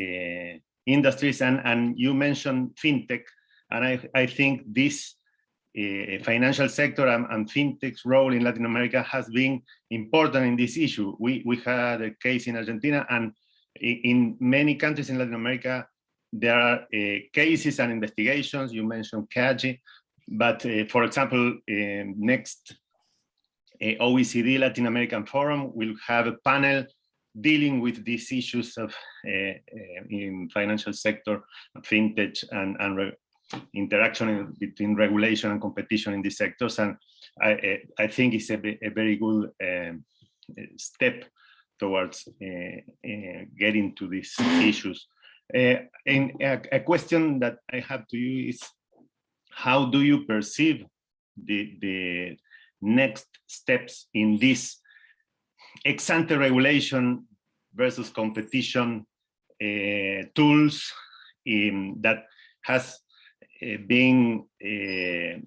[SPEAKER 3] industries. And you mentioned fintech, and I think this financial sector and fintech's role in Latin America has been important in this issue. We had a case in Argentina, and in many countries in Latin America, there are cases and investigations. You mentioned CAGI, but for example, next OECD Latin American Forum will have a panel dealing with these issues of in financial sector, fintech, and interaction between regulation and competition in these sectors. And I think it's a very good step towards getting to these issues. And a question that I have to you is, how do you perceive the next steps in this ex-ante regulation versus competition tools that has been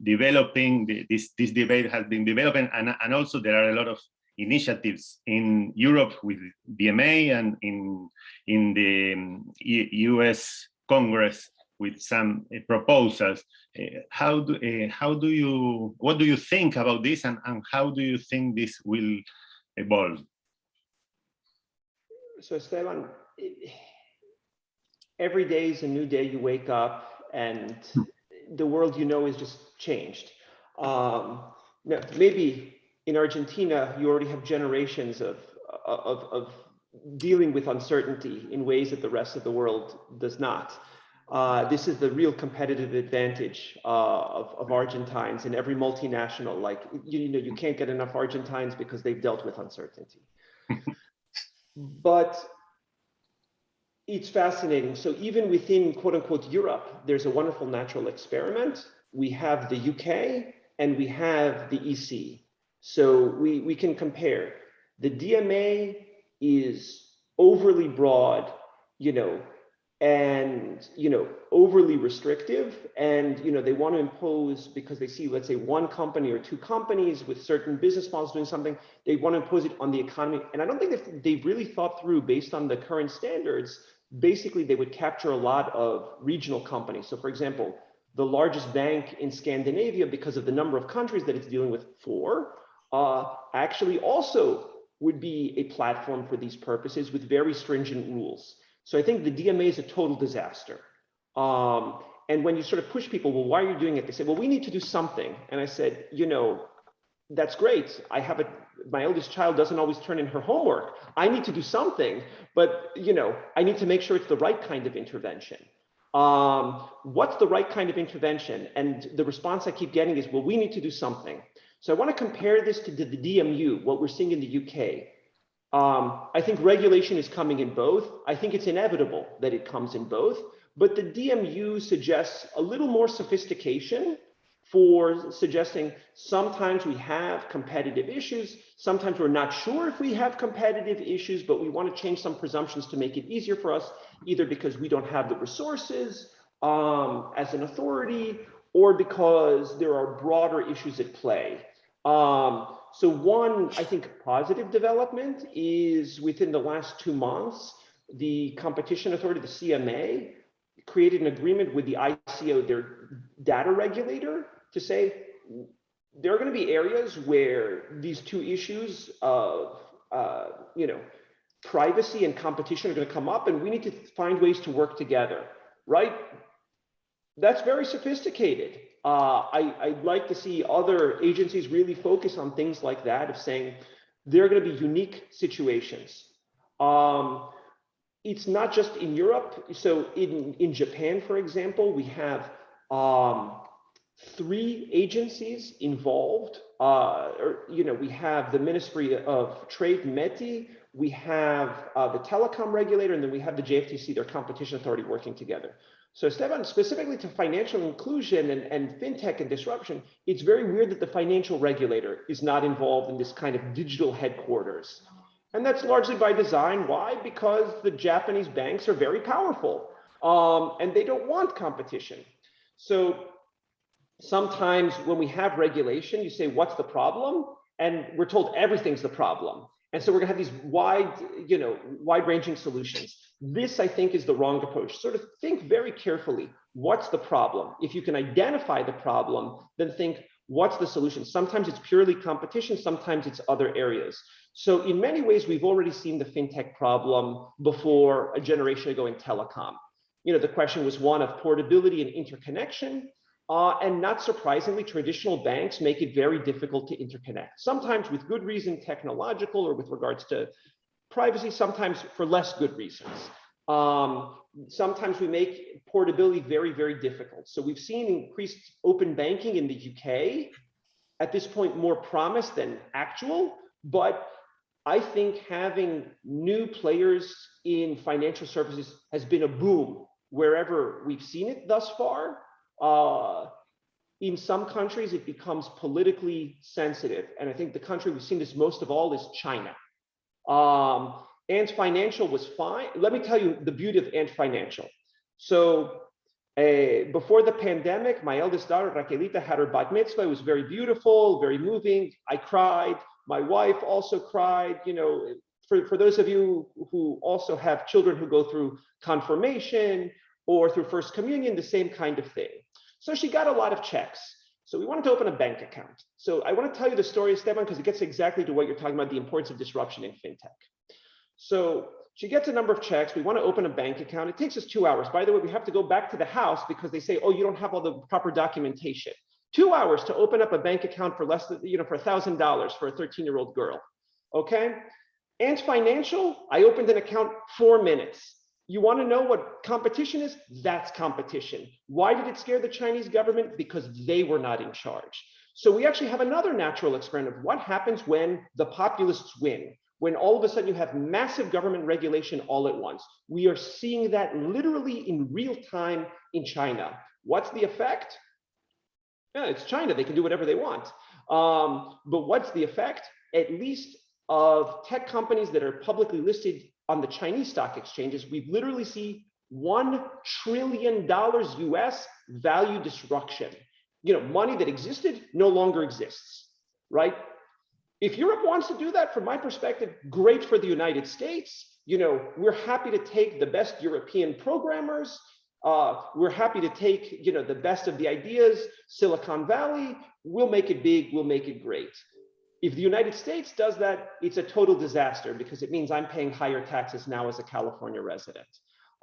[SPEAKER 3] developing? This debate has been developing, and also there are a lot of initiatives in Europe with DMA and in the US Congress with some proposals. What do you think about this, and how do you think this will evolve?
[SPEAKER 2] So Esteban, every day is a new day. You wake up and the world you know is just changed. Now, maybe in Argentina, you already have generations of dealing with uncertainty in ways that the rest of the world does not. This is the real competitive advantage of Argentines in every multinational. Like, you can't get enough Argentines because they've dealt with uncertainty. But it's fascinating. So even within, quote unquote, Europe, there's a wonderful natural experiment. We have the UK and we have the EC. So we can compare. The DMA is overly broad, and overly restrictive, and they want to impose, because they see, let's say, one company or two companies with certain business models doing something, they want to impose it on the economy. And I don't think that they've really thought through, based on the current standards, basically they would capture a lot of regional companies. So for example, the largest bank in Scandinavia, because of the number of countries that it's dealing with actually also would be a platform for these purposes with very stringent rules. So I think the DMA is a total disaster. And when you sort of push people, well, why are you doing it? They say, well, we need to do something. And I said, that's great. My eldest child doesn't always turn in her homework. I need to do something, but I need to make sure it's the right kind of intervention. What's the right kind of intervention? And the response I keep getting is, well, we need to do something. So I want to compare this to the DMU, what we're seeing in the UK. I think regulation is coming in both. I think it's inevitable that it comes in both, but the DMU suggests a little more sophistication for suggesting sometimes we have competitive issues, sometimes we're not sure if we have competitive issues, but we want to change some presumptions to make it easier for us, either because we don't have the resources as an authority, or because there are broader issues at play. So one, I think, positive development is within the last 2 months, the competition authority, the CMA, created an agreement with the ICO, their data regulator, to say there are going to be areas where these two issues of privacy and competition are going to come up, and we need to find ways to work together, right? That's very sophisticated. I'd like to see other agencies really focus on things like that, of saying there are going to be unique situations. It's not just in Europe. So in Japan, for example, we have 3 agencies involved. We have the Ministry of Trade, METI, we have the telecom regulator, and then we have the JFTC, their competition authority, working together. So Esteban, specifically to financial inclusion and fintech and disruption, it's very weird that the financial regulator is not involved in this kind of digital headquarters. And that's largely by design. Why? Because the Japanese banks are very powerful, and they don't want competition. So sometimes when we have regulation, you say, what's the problem? And we're told everything's the problem. And so we're gonna have these wide-ranging solutions. This, I think, is the wrong approach. Sort of think very carefully, what's the problem? If you can identify the problem, then think, what's the solution? Sometimes it's purely competition, sometimes it's other areas. So in many ways, we've already seen the fintech problem before a generation ago in telecom. The question was one of portability and interconnection. And not surprisingly, traditional banks make it very difficult to interconnect, sometimes with good reason, technological, or with regards to privacy, sometimes for less good reasons. Sometimes we make portability very, very difficult. So we've seen increased open banking in the UK, at this point more promise than actual, but I think having new players in financial services has been a boom wherever we've seen it thus far. In some countries, it becomes politically sensitive. And I think the country we've seen this most of all is China. Ant Financial was fine. Let me tell you the beauty of Ant Financial. So before the pandemic, my eldest daughter, Raquelita, had her bat mitzvah. It was very beautiful, very moving. I cried. My wife also cried. For those of you who also have children who go through confirmation or through First Communion, the same kind of thing. So she got a lot of checks. So we wanted to open a bank account. So I want to tell you the story, Esteban, because it gets exactly to what you're talking about, the importance of disruption in fintech. So she gets a number of checks. We want to open a bank account. It takes us 2 hours. By the way, we have to go back to the house because they say, oh, you don't have all the proper documentation. 2 hours to open up a bank account for less than, for $1,000 for a 13-year-old girl. Okay. Ant Financial, I opened an account 4 minutes. You want to know what competition is? That's competition. Why did it scare the Chinese government? Because they were not in charge. So we actually have another natural experiment of what happens when the populists win, when all of a sudden you have massive government regulation all at once. We are seeing that literally in real time in China. What's the effect? Yeah, it's China. They can do whatever they want. But what's the effect? At least of tech companies that are publicly listed on the Chinese stock exchanges, we've literally seen $1 trillion US value destruction. Money that existed no longer exists, right? If Europe wants to do that, from my perspective, great for the United States. We're happy to take the best European programmers. We're happy to take, the best of the ideas, Silicon Valley. We'll make it big, we'll make it great. If the United States does that, it's a total disaster because it means I'm paying higher taxes now as a California resident.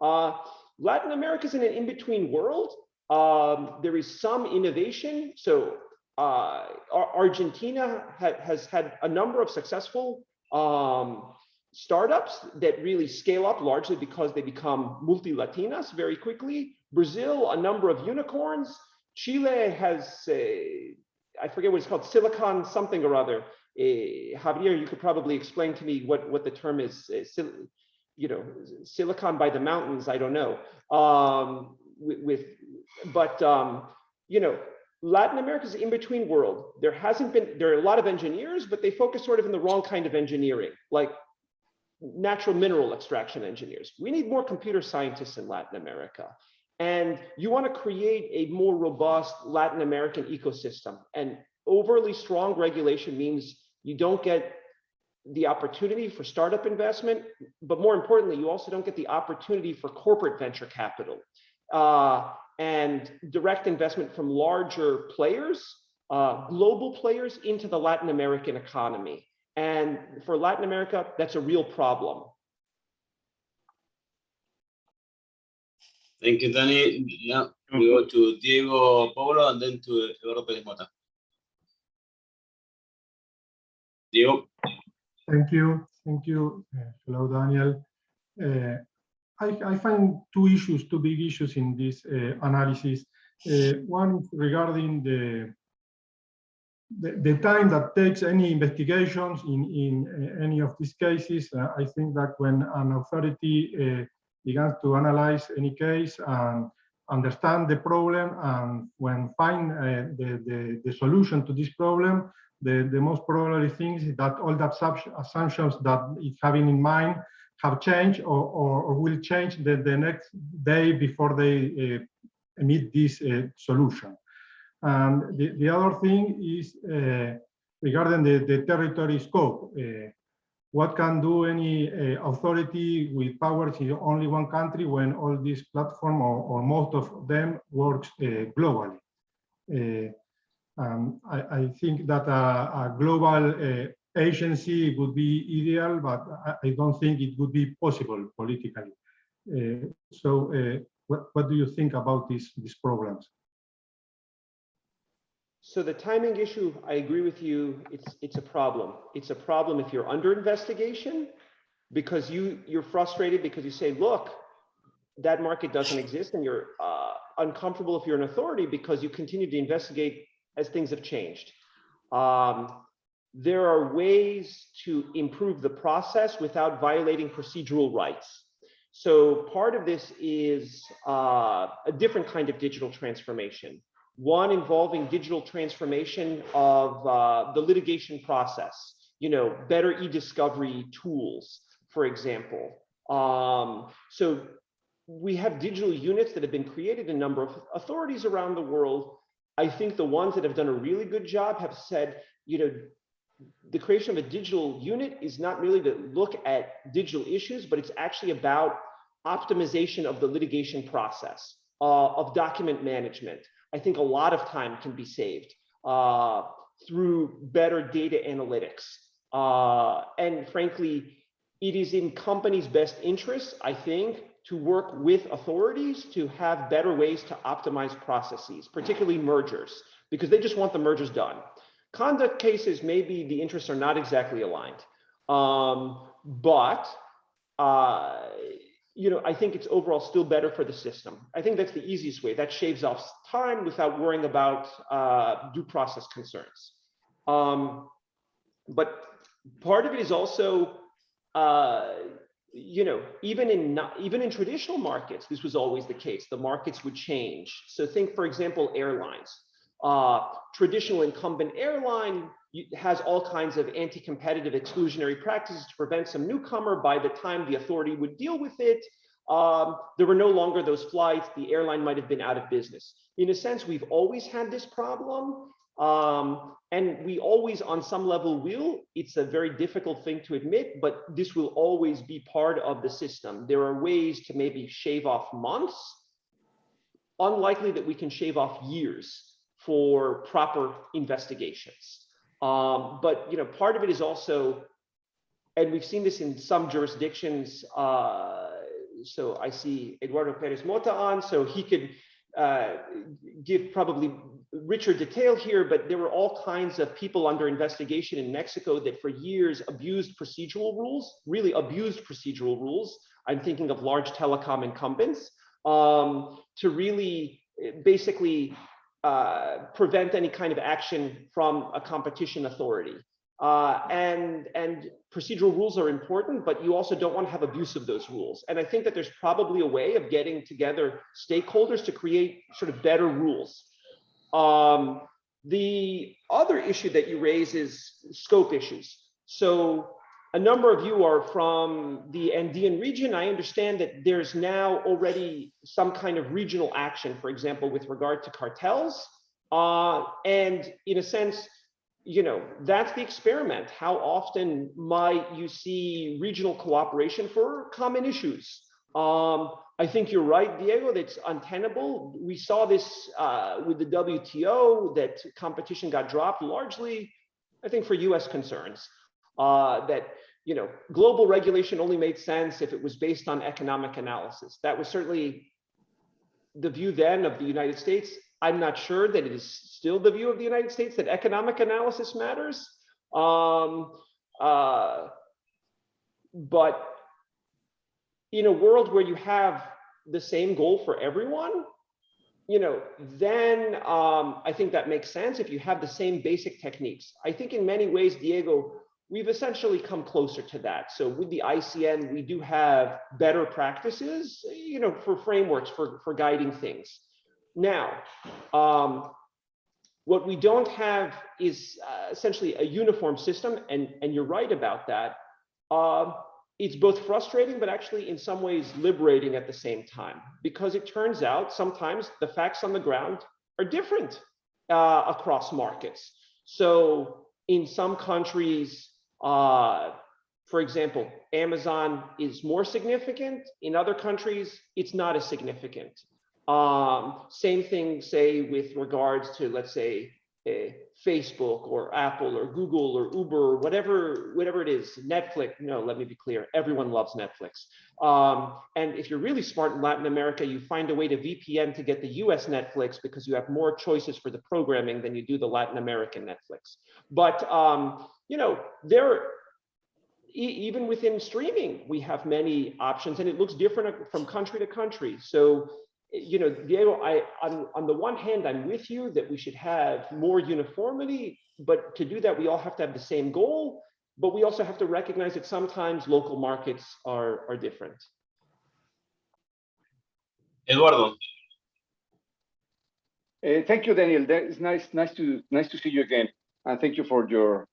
[SPEAKER 2] Latin America is in an in-between world. There is some innovation. So Argentina has had a number of successful startups that really scale up largely because they become multi-Latinas very quickly. Brazil, a number of unicorns. Chile has I forget what it's called, silicon something or other. Javier, you could probably explain to me what the term is. Silicon by the mountains. I don't know. Latin America is an in-between world. There are a lot of engineers, but they focus sort of in the wrong kind of engineering, like natural mineral extraction engineers. We need more computer scientists in Latin America. And you want to create a more robust Latin American ecosystem. And overly strong regulation means you don't get the opportunity for startup investment, but more importantly, you also don't get the opportunity for corporate venture capital and direct investment from larger players, global players into the Latin American economy. And for Latin America, that's a real problem.
[SPEAKER 1] Thank you, Danny. Now we go to Diego Polo and then to Eduardo Pérez Mota. Diego.
[SPEAKER 4] Thank you. Hello, Daniel. I find two big issues in this analysis. One is regarding the time that takes any investigations in any of these cases. I think that when an authority begins to analyze any case and understand the problem, and when find the solution to this problem, the most probable thing is that all the assumptions that it's having in mind have changed or will change the next day before they emit this solution. And the other thing is regarding the territory scope. What can do any authority with powers in only one country when all these platforms or most of them works globally? I think that a global agency would be ideal, but I don't think it would be possible politically. What do you think about these problems?
[SPEAKER 2] So the timing issue, I agree with you. It's a problem. It's a problem if you're under investigation because you're frustrated because you say, look, that market doesn't exist, and you're uncomfortable if you're an authority because you continue to investigate as things have changed. There are ways to improve the process without violating procedural rights. So part of this is a different kind of digital transformation. One involving digital transformation of the litigation process, better e-discovery tools, for example. So we have digital units that have been created in a number of authorities around the world. I think the ones that have done a really good job have said, the creation of a digital unit is not really to look at digital issues, but it's actually about optimization of the litigation process, of document management. I think a lot of time can be saved through better data analytics. And frankly, it is in companies' best interests, I think, to work with authorities to have better ways to optimize processes, particularly mergers, because they just want the mergers done. Conduct cases, maybe the interests are not exactly aligned. I think it's overall still better for the system. I think that's the easiest way. That shaves off time without worrying about due process concerns. But part of it is also, even in traditional markets, this was always the case. The markets would change. So think, for example, airlines. Traditional incumbent airline has all kinds of anti-competitive exclusionary practices to prevent some newcomer. By the time the authority would deal with it, there were no longer those flights. The airline might have been out of business. In a sense, we've always had this problem. And we always, on some level, will. It's a very difficult thing to admit, but this will always be part of the system. There are ways to maybe shave off months. Unlikely that we can shave off years for proper investigations. But part of it is also, and we've seen this in some jurisdictions. So I see Eduardo Pérez Mota on, so he could give probably richer detail here, but there were all kinds of people under investigation in Mexico that for years abused procedural rules, really abused procedural rules. I'm thinking of large telecom incumbents to really basically prevent any kind of action from a competition authority. And procedural rules are important, but you also don't want to have abuse of those rules. And I think that there's probably a way of getting together stakeholders to create sort of better rules. The other issue that you raise is scope issues. So a number of you are from the Andean region. I understand that there's now already some kind of regional action, for example, with regard to cartels. And in a sense, you know, that's the experiment. How often might you see regional cooperation for common issues? I think you're right, Diego, that's untenable. We saw this with the WTO, that competition got dropped largely, I think, for US concerns. That, you know, global regulation only made sense if it was based on economic analysis. That was certainly the view then of the United States. I'm not sure that it is still the view of the United States that economic analysis matters. But in a world where you have the same goal for everyone, you know, then I think that makes sense if you have the same basic techniques. I think in many ways, Diego, we've essentially come closer to that. So with the ICN, we do have better practices, you know, for frameworks for guiding things. Now, what we don't have is essentially a uniform system, and you're right about that. It's both frustrating, but actually in some ways liberating at the same time, because it turns out sometimes the facts on the ground are different across markets. So in some countries, for example, Amazon is more significant. In other countries, it's not as significant. Same thing, say, with regards to, let's say, Facebook or Apple or Google or Uber or whatever it is, Netflix. No, let me be clear. Everyone loves Netflix. And if you're really smart in Latin America, you find a way to VPN to get the US Netflix because you have more choices for the programming than you do the Latin American Netflix. But, you know, even within streaming, we have many options, and it looks different from country to country. So, you know, Diego, on the one hand, I'm with you that we should have more uniformity, but to do that, we all have to have the same goal, but we also have to recognize that sometimes local markets are different.
[SPEAKER 1] Eduardo.
[SPEAKER 5] Thank you, Daniel. That is nice to see you again, and thank you for your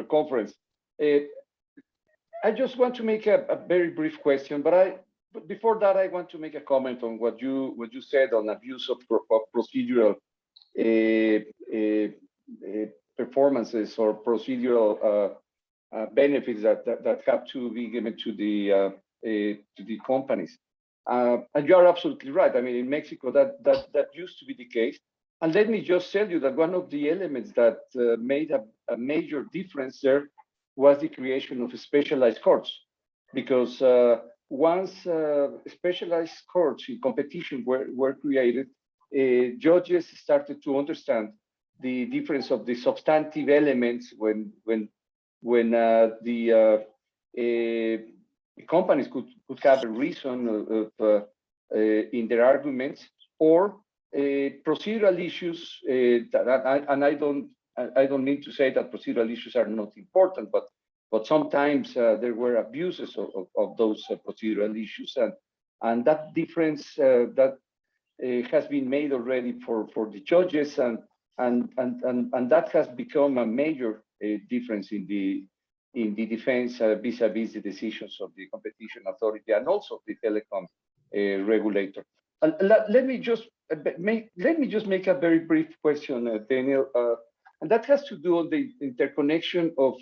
[SPEAKER 5] conference. I just want to make a very brief question, but before that, I want to make a comment on what you said on abuse of procedural performances or procedural benefits that have to be given to the companies. And you are absolutely right. I mean, in Mexico, that used to be the case. And let me just tell you that one of the elements that made a major difference there was the creation of specialized courts, because once specialized courts in competition were created, judges started to understand the difference of the substantive elements when the companies could have a reason in their arguments, or procedural issues. And I don't mean to say that procedural issues are not important, but sometimes there were abuses of those procedural issues, and that difference that has been made already for the judges, and that has become a major difference in the defense vis-a-vis the decisions of the competition authority and also the telecom regulator. And let me just make a very brief question, Daniel, and that has to do with the interconnection of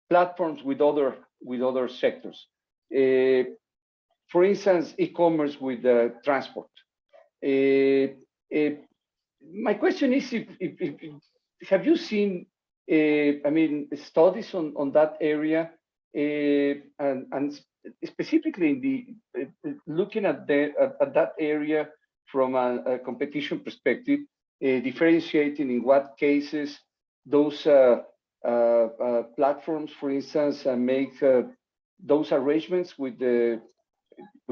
[SPEAKER 5] platforms with other sectors. For instance, e-commerce with transport. My question is, have you seen, I mean, studies on that area, and specifically in looking at that area from a competition perspective, differentiating in what cases those platforms, for instance, make those arrangements with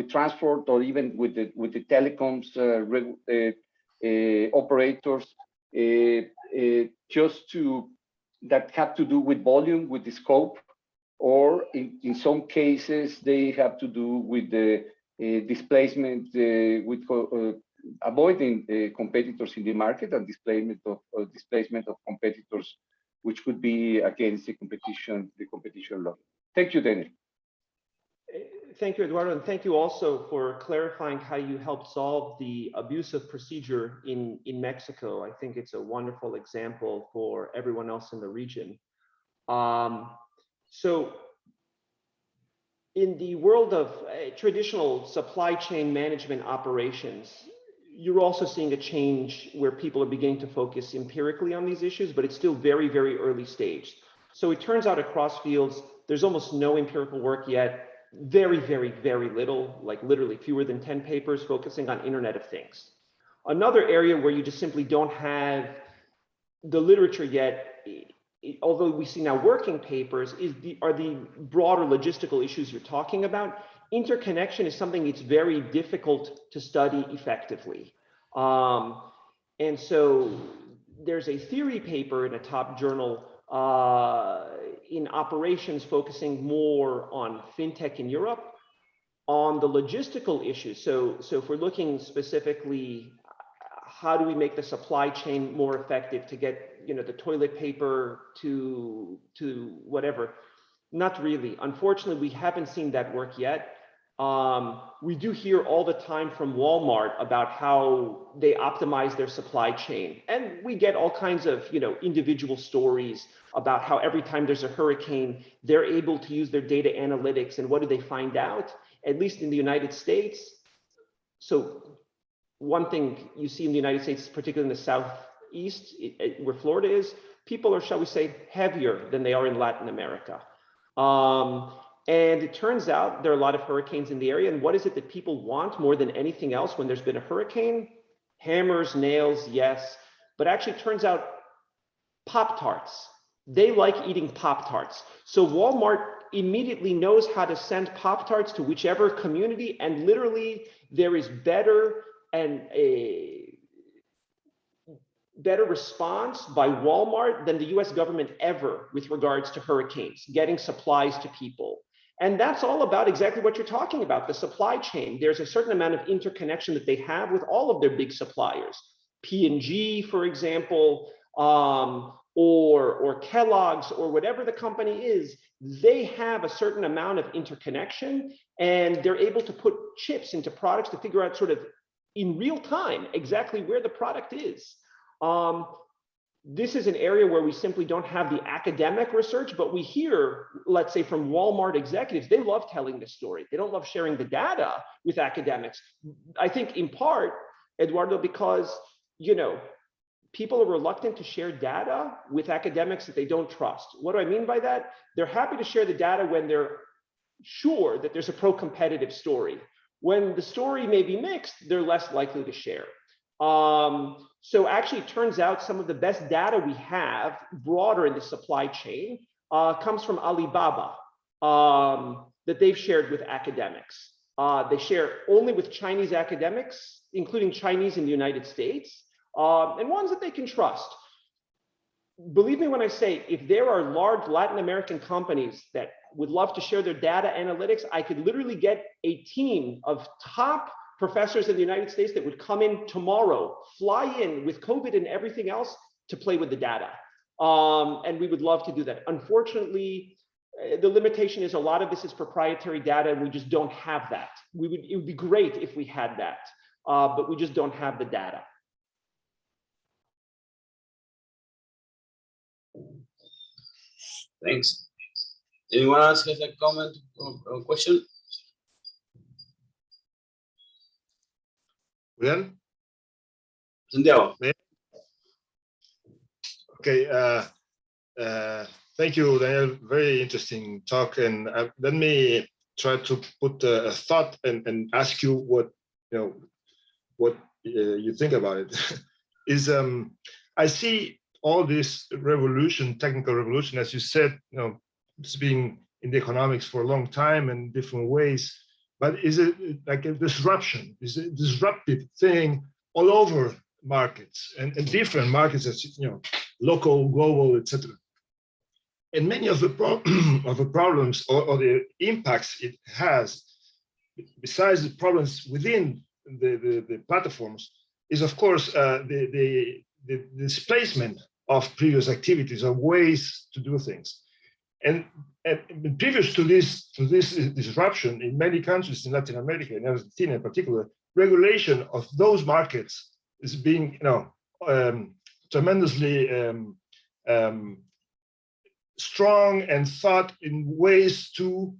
[SPEAKER 5] transport, or even with the telecoms operators, just that have to do with volume, with the scope, or in some cases they have to do with the displacement, with avoiding competitors in the market and displacement of competitors, which could be against the competition law. Thank you, Daniel.
[SPEAKER 2] Thank you, Eduardo, and thank you also for clarifying how you helped solve the abusive procedure in Mexico. I think it's a wonderful example for everyone else in the region. So in the world of traditional supply chain management operations, you're also seeing a change where people are beginning to focus empirically on these issues, but it's still very, very early stage. So it turns out across fields, there's almost no empirical work yet, very, very, very little, like literally fewer than 10 papers focusing on Internet of Things. Another area where you just simply don't have the literature yet, although we see now working papers, are the broader logistical issues you're talking about. Interconnection is something it's very difficult to study effectively. And so there's a theory paper in a top journal in operations focusing more on fintech in Europe on the logistical issues. So if we're looking specifically, how do we make the supply chain more effective to get, you know, the toilet paper to whatever? Not really. Unfortunately, we haven't seen that work yet. We do hear all the time from Walmart about how they optimize their supply chain. And we get all kinds of, you know, individual stories about how every time there's a hurricane, they're able to use their data analytics. And what do they find out? At least in the United States. So one thing you see in the United States, particularly in the Southeast, where Florida is, people are, shall we say, heavier than they are in Latin America. And it turns out there are a lot of hurricanes in the area. And what is it that people want more than anything else when there's been a hurricane? Hammers, nails, yes. But actually it turns out Pop-Tarts. They like eating Pop-Tarts. So Walmart immediately knows how to send Pop-Tarts to whichever community. And literally there is better and a better response by Walmart than the US government ever with regards to hurricanes, getting supplies to people. And that's all about exactly what you're talking about, the supply chain. There's a certain amount of interconnection that they have with all of their big suppliers. P&G, for example, or Kellogg's, or whatever the company is, they have a certain amount of interconnection, and they're able to put chips into products to figure out sort of in real time exactly where the product is. This is an area where we simply don't have the academic research, but we hear, let's say, from Walmart executives, they love telling this story. They don't love sharing the data with academics. I think in part, Eduardo, because, you know, people are reluctant to share data with academics that they don't trust. What do I mean by that? They're happy to share the data when they're sure that there's a pro-competitive story. When the story may be mixed, they're less likely to share. So actually, it turns out some of the best data we have broader in the supply chain comes from Alibaba that they've shared with academics. They share only with Chinese academics, including Chinese in the United States, and ones that they can trust. Believe me when I say, if there are large Latin American companies that would love to share their data analytics, I could literally get a team of top professors in the United States that would come in tomorrow, fly in with COVID and everything else to play with the data. And we would love to do that. Unfortunately, the limitation is a lot of this is proprietary data and we just don't have that. It would be great if we had that, but we just don't have the data.
[SPEAKER 1] Thanks. Anyone else has a comment or question?
[SPEAKER 6] Well,
[SPEAKER 1] Santiago.
[SPEAKER 6] Okay. Thank you, Daniel. Very interesting talk. And let me try to put a thought and ask you what you think about it. Is I see all this revolution, technical revolution, as you said, it's been in the economics for a long time in different ways. But is it like a disruption? Is it a disruptive thing all over markets and different markets, as local, global, etc. And many of the problems or the impacts it has, besides the problems within the platforms is, of course, the displacement of previous activities or ways to do things. And previous to this disruption in many countries in Latin America, and Argentina in particular, regulation of those markets is being, tremendously strong and thought in ways to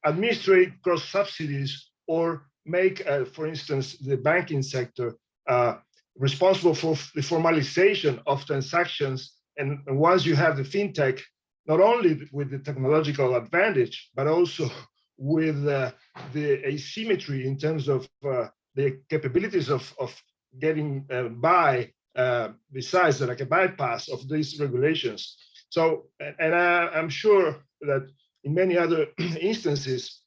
[SPEAKER 6] administrate cross subsidies or make, for instance, the banking sector responsible for the formalization of transactions. And once you have the fintech, not only with the technological advantage, but also with the asymmetry in terms of the capabilities of getting by besides like a bypass of these regulations. So, and I'm sure that in many other instances,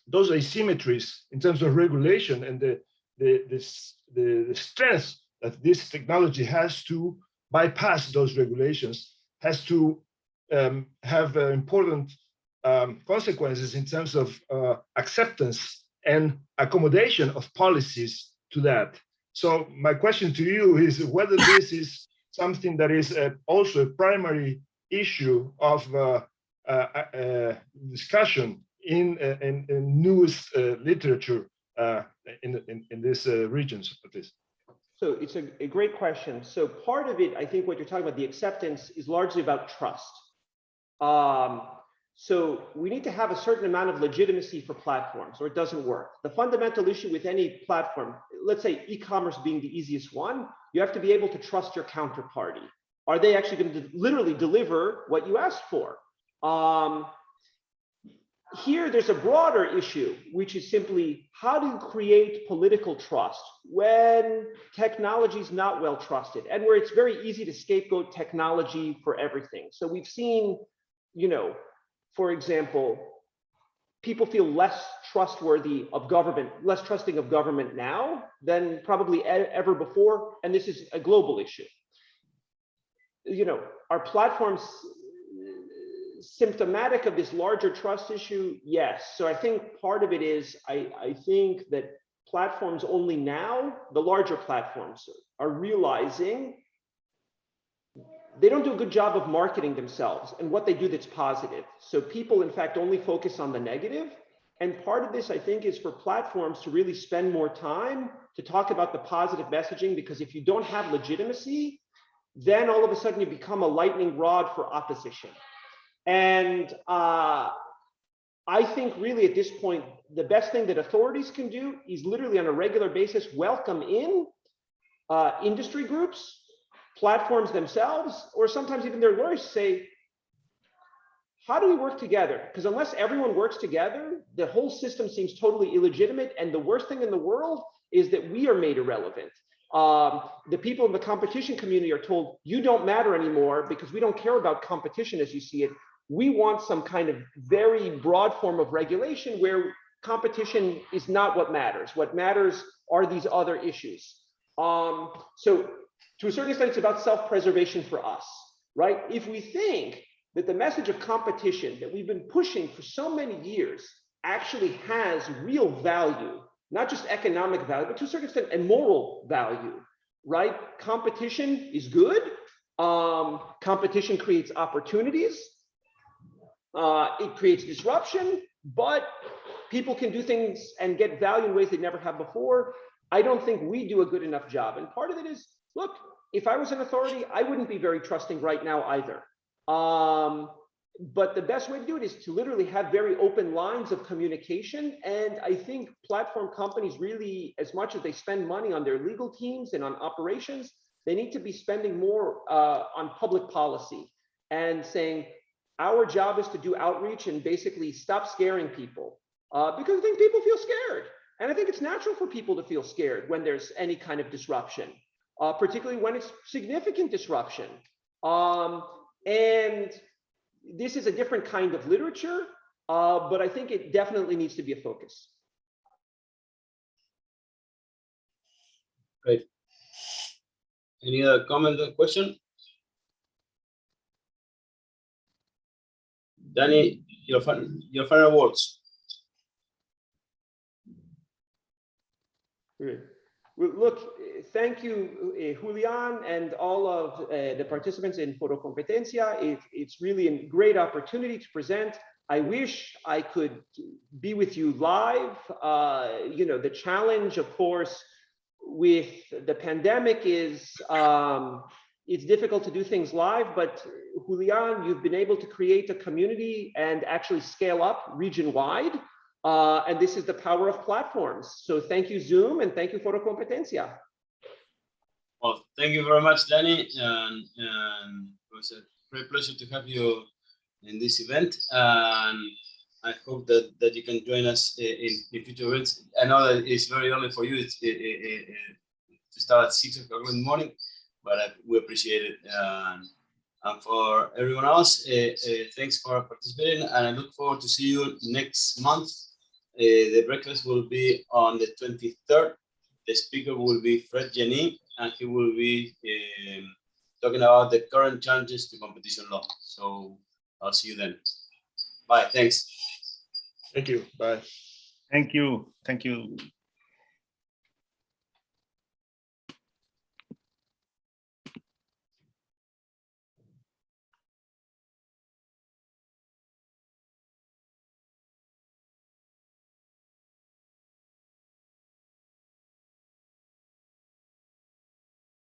[SPEAKER 6] those asymmetries in terms of regulation and the strength that this technology has to bypass those regulations has to have important consequences in terms of acceptance and accommodation of policies to that. So my question to you is whether this is something that is also a primary issue of discussion in newest literature in these regions at least.
[SPEAKER 2] So it's a great question. So part of it, I think what you're talking about, the acceptance, is largely about trust. So we need to have a certain amount of legitimacy for platforms, or it doesn't work. The fundamental issue with any platform, let's say e-commerce being the easiest one, you have to be able to trust your counterparty. Are they actually going to literally deliver what you asked for? Here, there's a broader issue, which is simply how to create political trust when technology is not well trusted and where it's very easy to scapegoat technology for everything. So we've seen, for example, people feel less trustworthy of government, less trusting of government now than probably ever before. And this is a global issue. Are platforms symptomatic of this larger trust issue? Yes. So I think part of it is, I think that platforms only now, the larger platforms, are realizing they don't do a good job of marketing themselves and what they do that's positive. So people, in fact, only focus on the negative. And part of this, I think, is for platforms to really spend more time to talk about the positive messaging, because if you don't have legitimacy, then all of a sudden you become a lightning rod for opposition. And I think really at this point, the best thing that authorities can do is literally on a regular basis welcome in industry groups, platforms themselves, or sometimes even their lawyers say, how do we work together? Because unless everyone works together, the whole system seems totally illegitimate. And the worst thing in the world is that we are made irrelevant. The people in the competition community are told, you don't matter anymore because we don't care about competition as you see it. We want some kind of very broad form of regulation where competition is not what matters. What matters are these other issues. So to a certain extent, it's about self-preservation for us, right? If we think that the message of competition that we've been pushing for so many years actually has real value, not just economic value, but to a certain extent, a moral value, right? Competition is good. Competition creates opportunities. It creates disruption, but people can do things and get value in ways they never have before. I don't think we do a good enough job. And part of it is, look, if I was an authority, I wouldn't be very trusting right now either. But the best way to do it is to literally have very open lines of communication. And I think platform companies really, as much as they spend money on their legal teams and on operations, they need to be spending more on public policy and saying, our job is to do outreach and basically stop scaring people because I think people feel scared. And I think it's natural for people to feel scared when there's any kind of disruption, particularly when it's significant disruption. And this is a different kind of literature, but I think it definitely needs to be a focus.
[SPEAKER 1] Great. Any other comment or question? Danny, your final words.
[SPEAKER 2] Great. Well, look, thank you, Julian, and all of the participants in ForoCompetencia. It's really a great opportunity to present. I wish I could be with you live. You know, the challenge, of course, with the pandemic is it's difficult to do things live, but Julian, you've been able to create a community and actually scale up region-wide. And this is the power of platforms. So thank you, Zoom, and thank you, ForoCompetencia.
[SPEAKER 1] Well, thank you very much, Danny. And it was a great pleasure to have you in this event. And I hope that you can join us in future events. I know that it's very early for you. It's to start at 6 o'clock in the morning, but we appreciate it. And for everyone else, thanks for participating. And I look forward to see you next month. The breakfast will be on the 23rd. The speaker will be Fred Jenny, and he will be talking about the current challenges to competition law. So I'll see you then. Bye. Thanks.
[SPEAKER 6] Thank you. Bye.
[SPEAKER 3] Thank you. Thank you.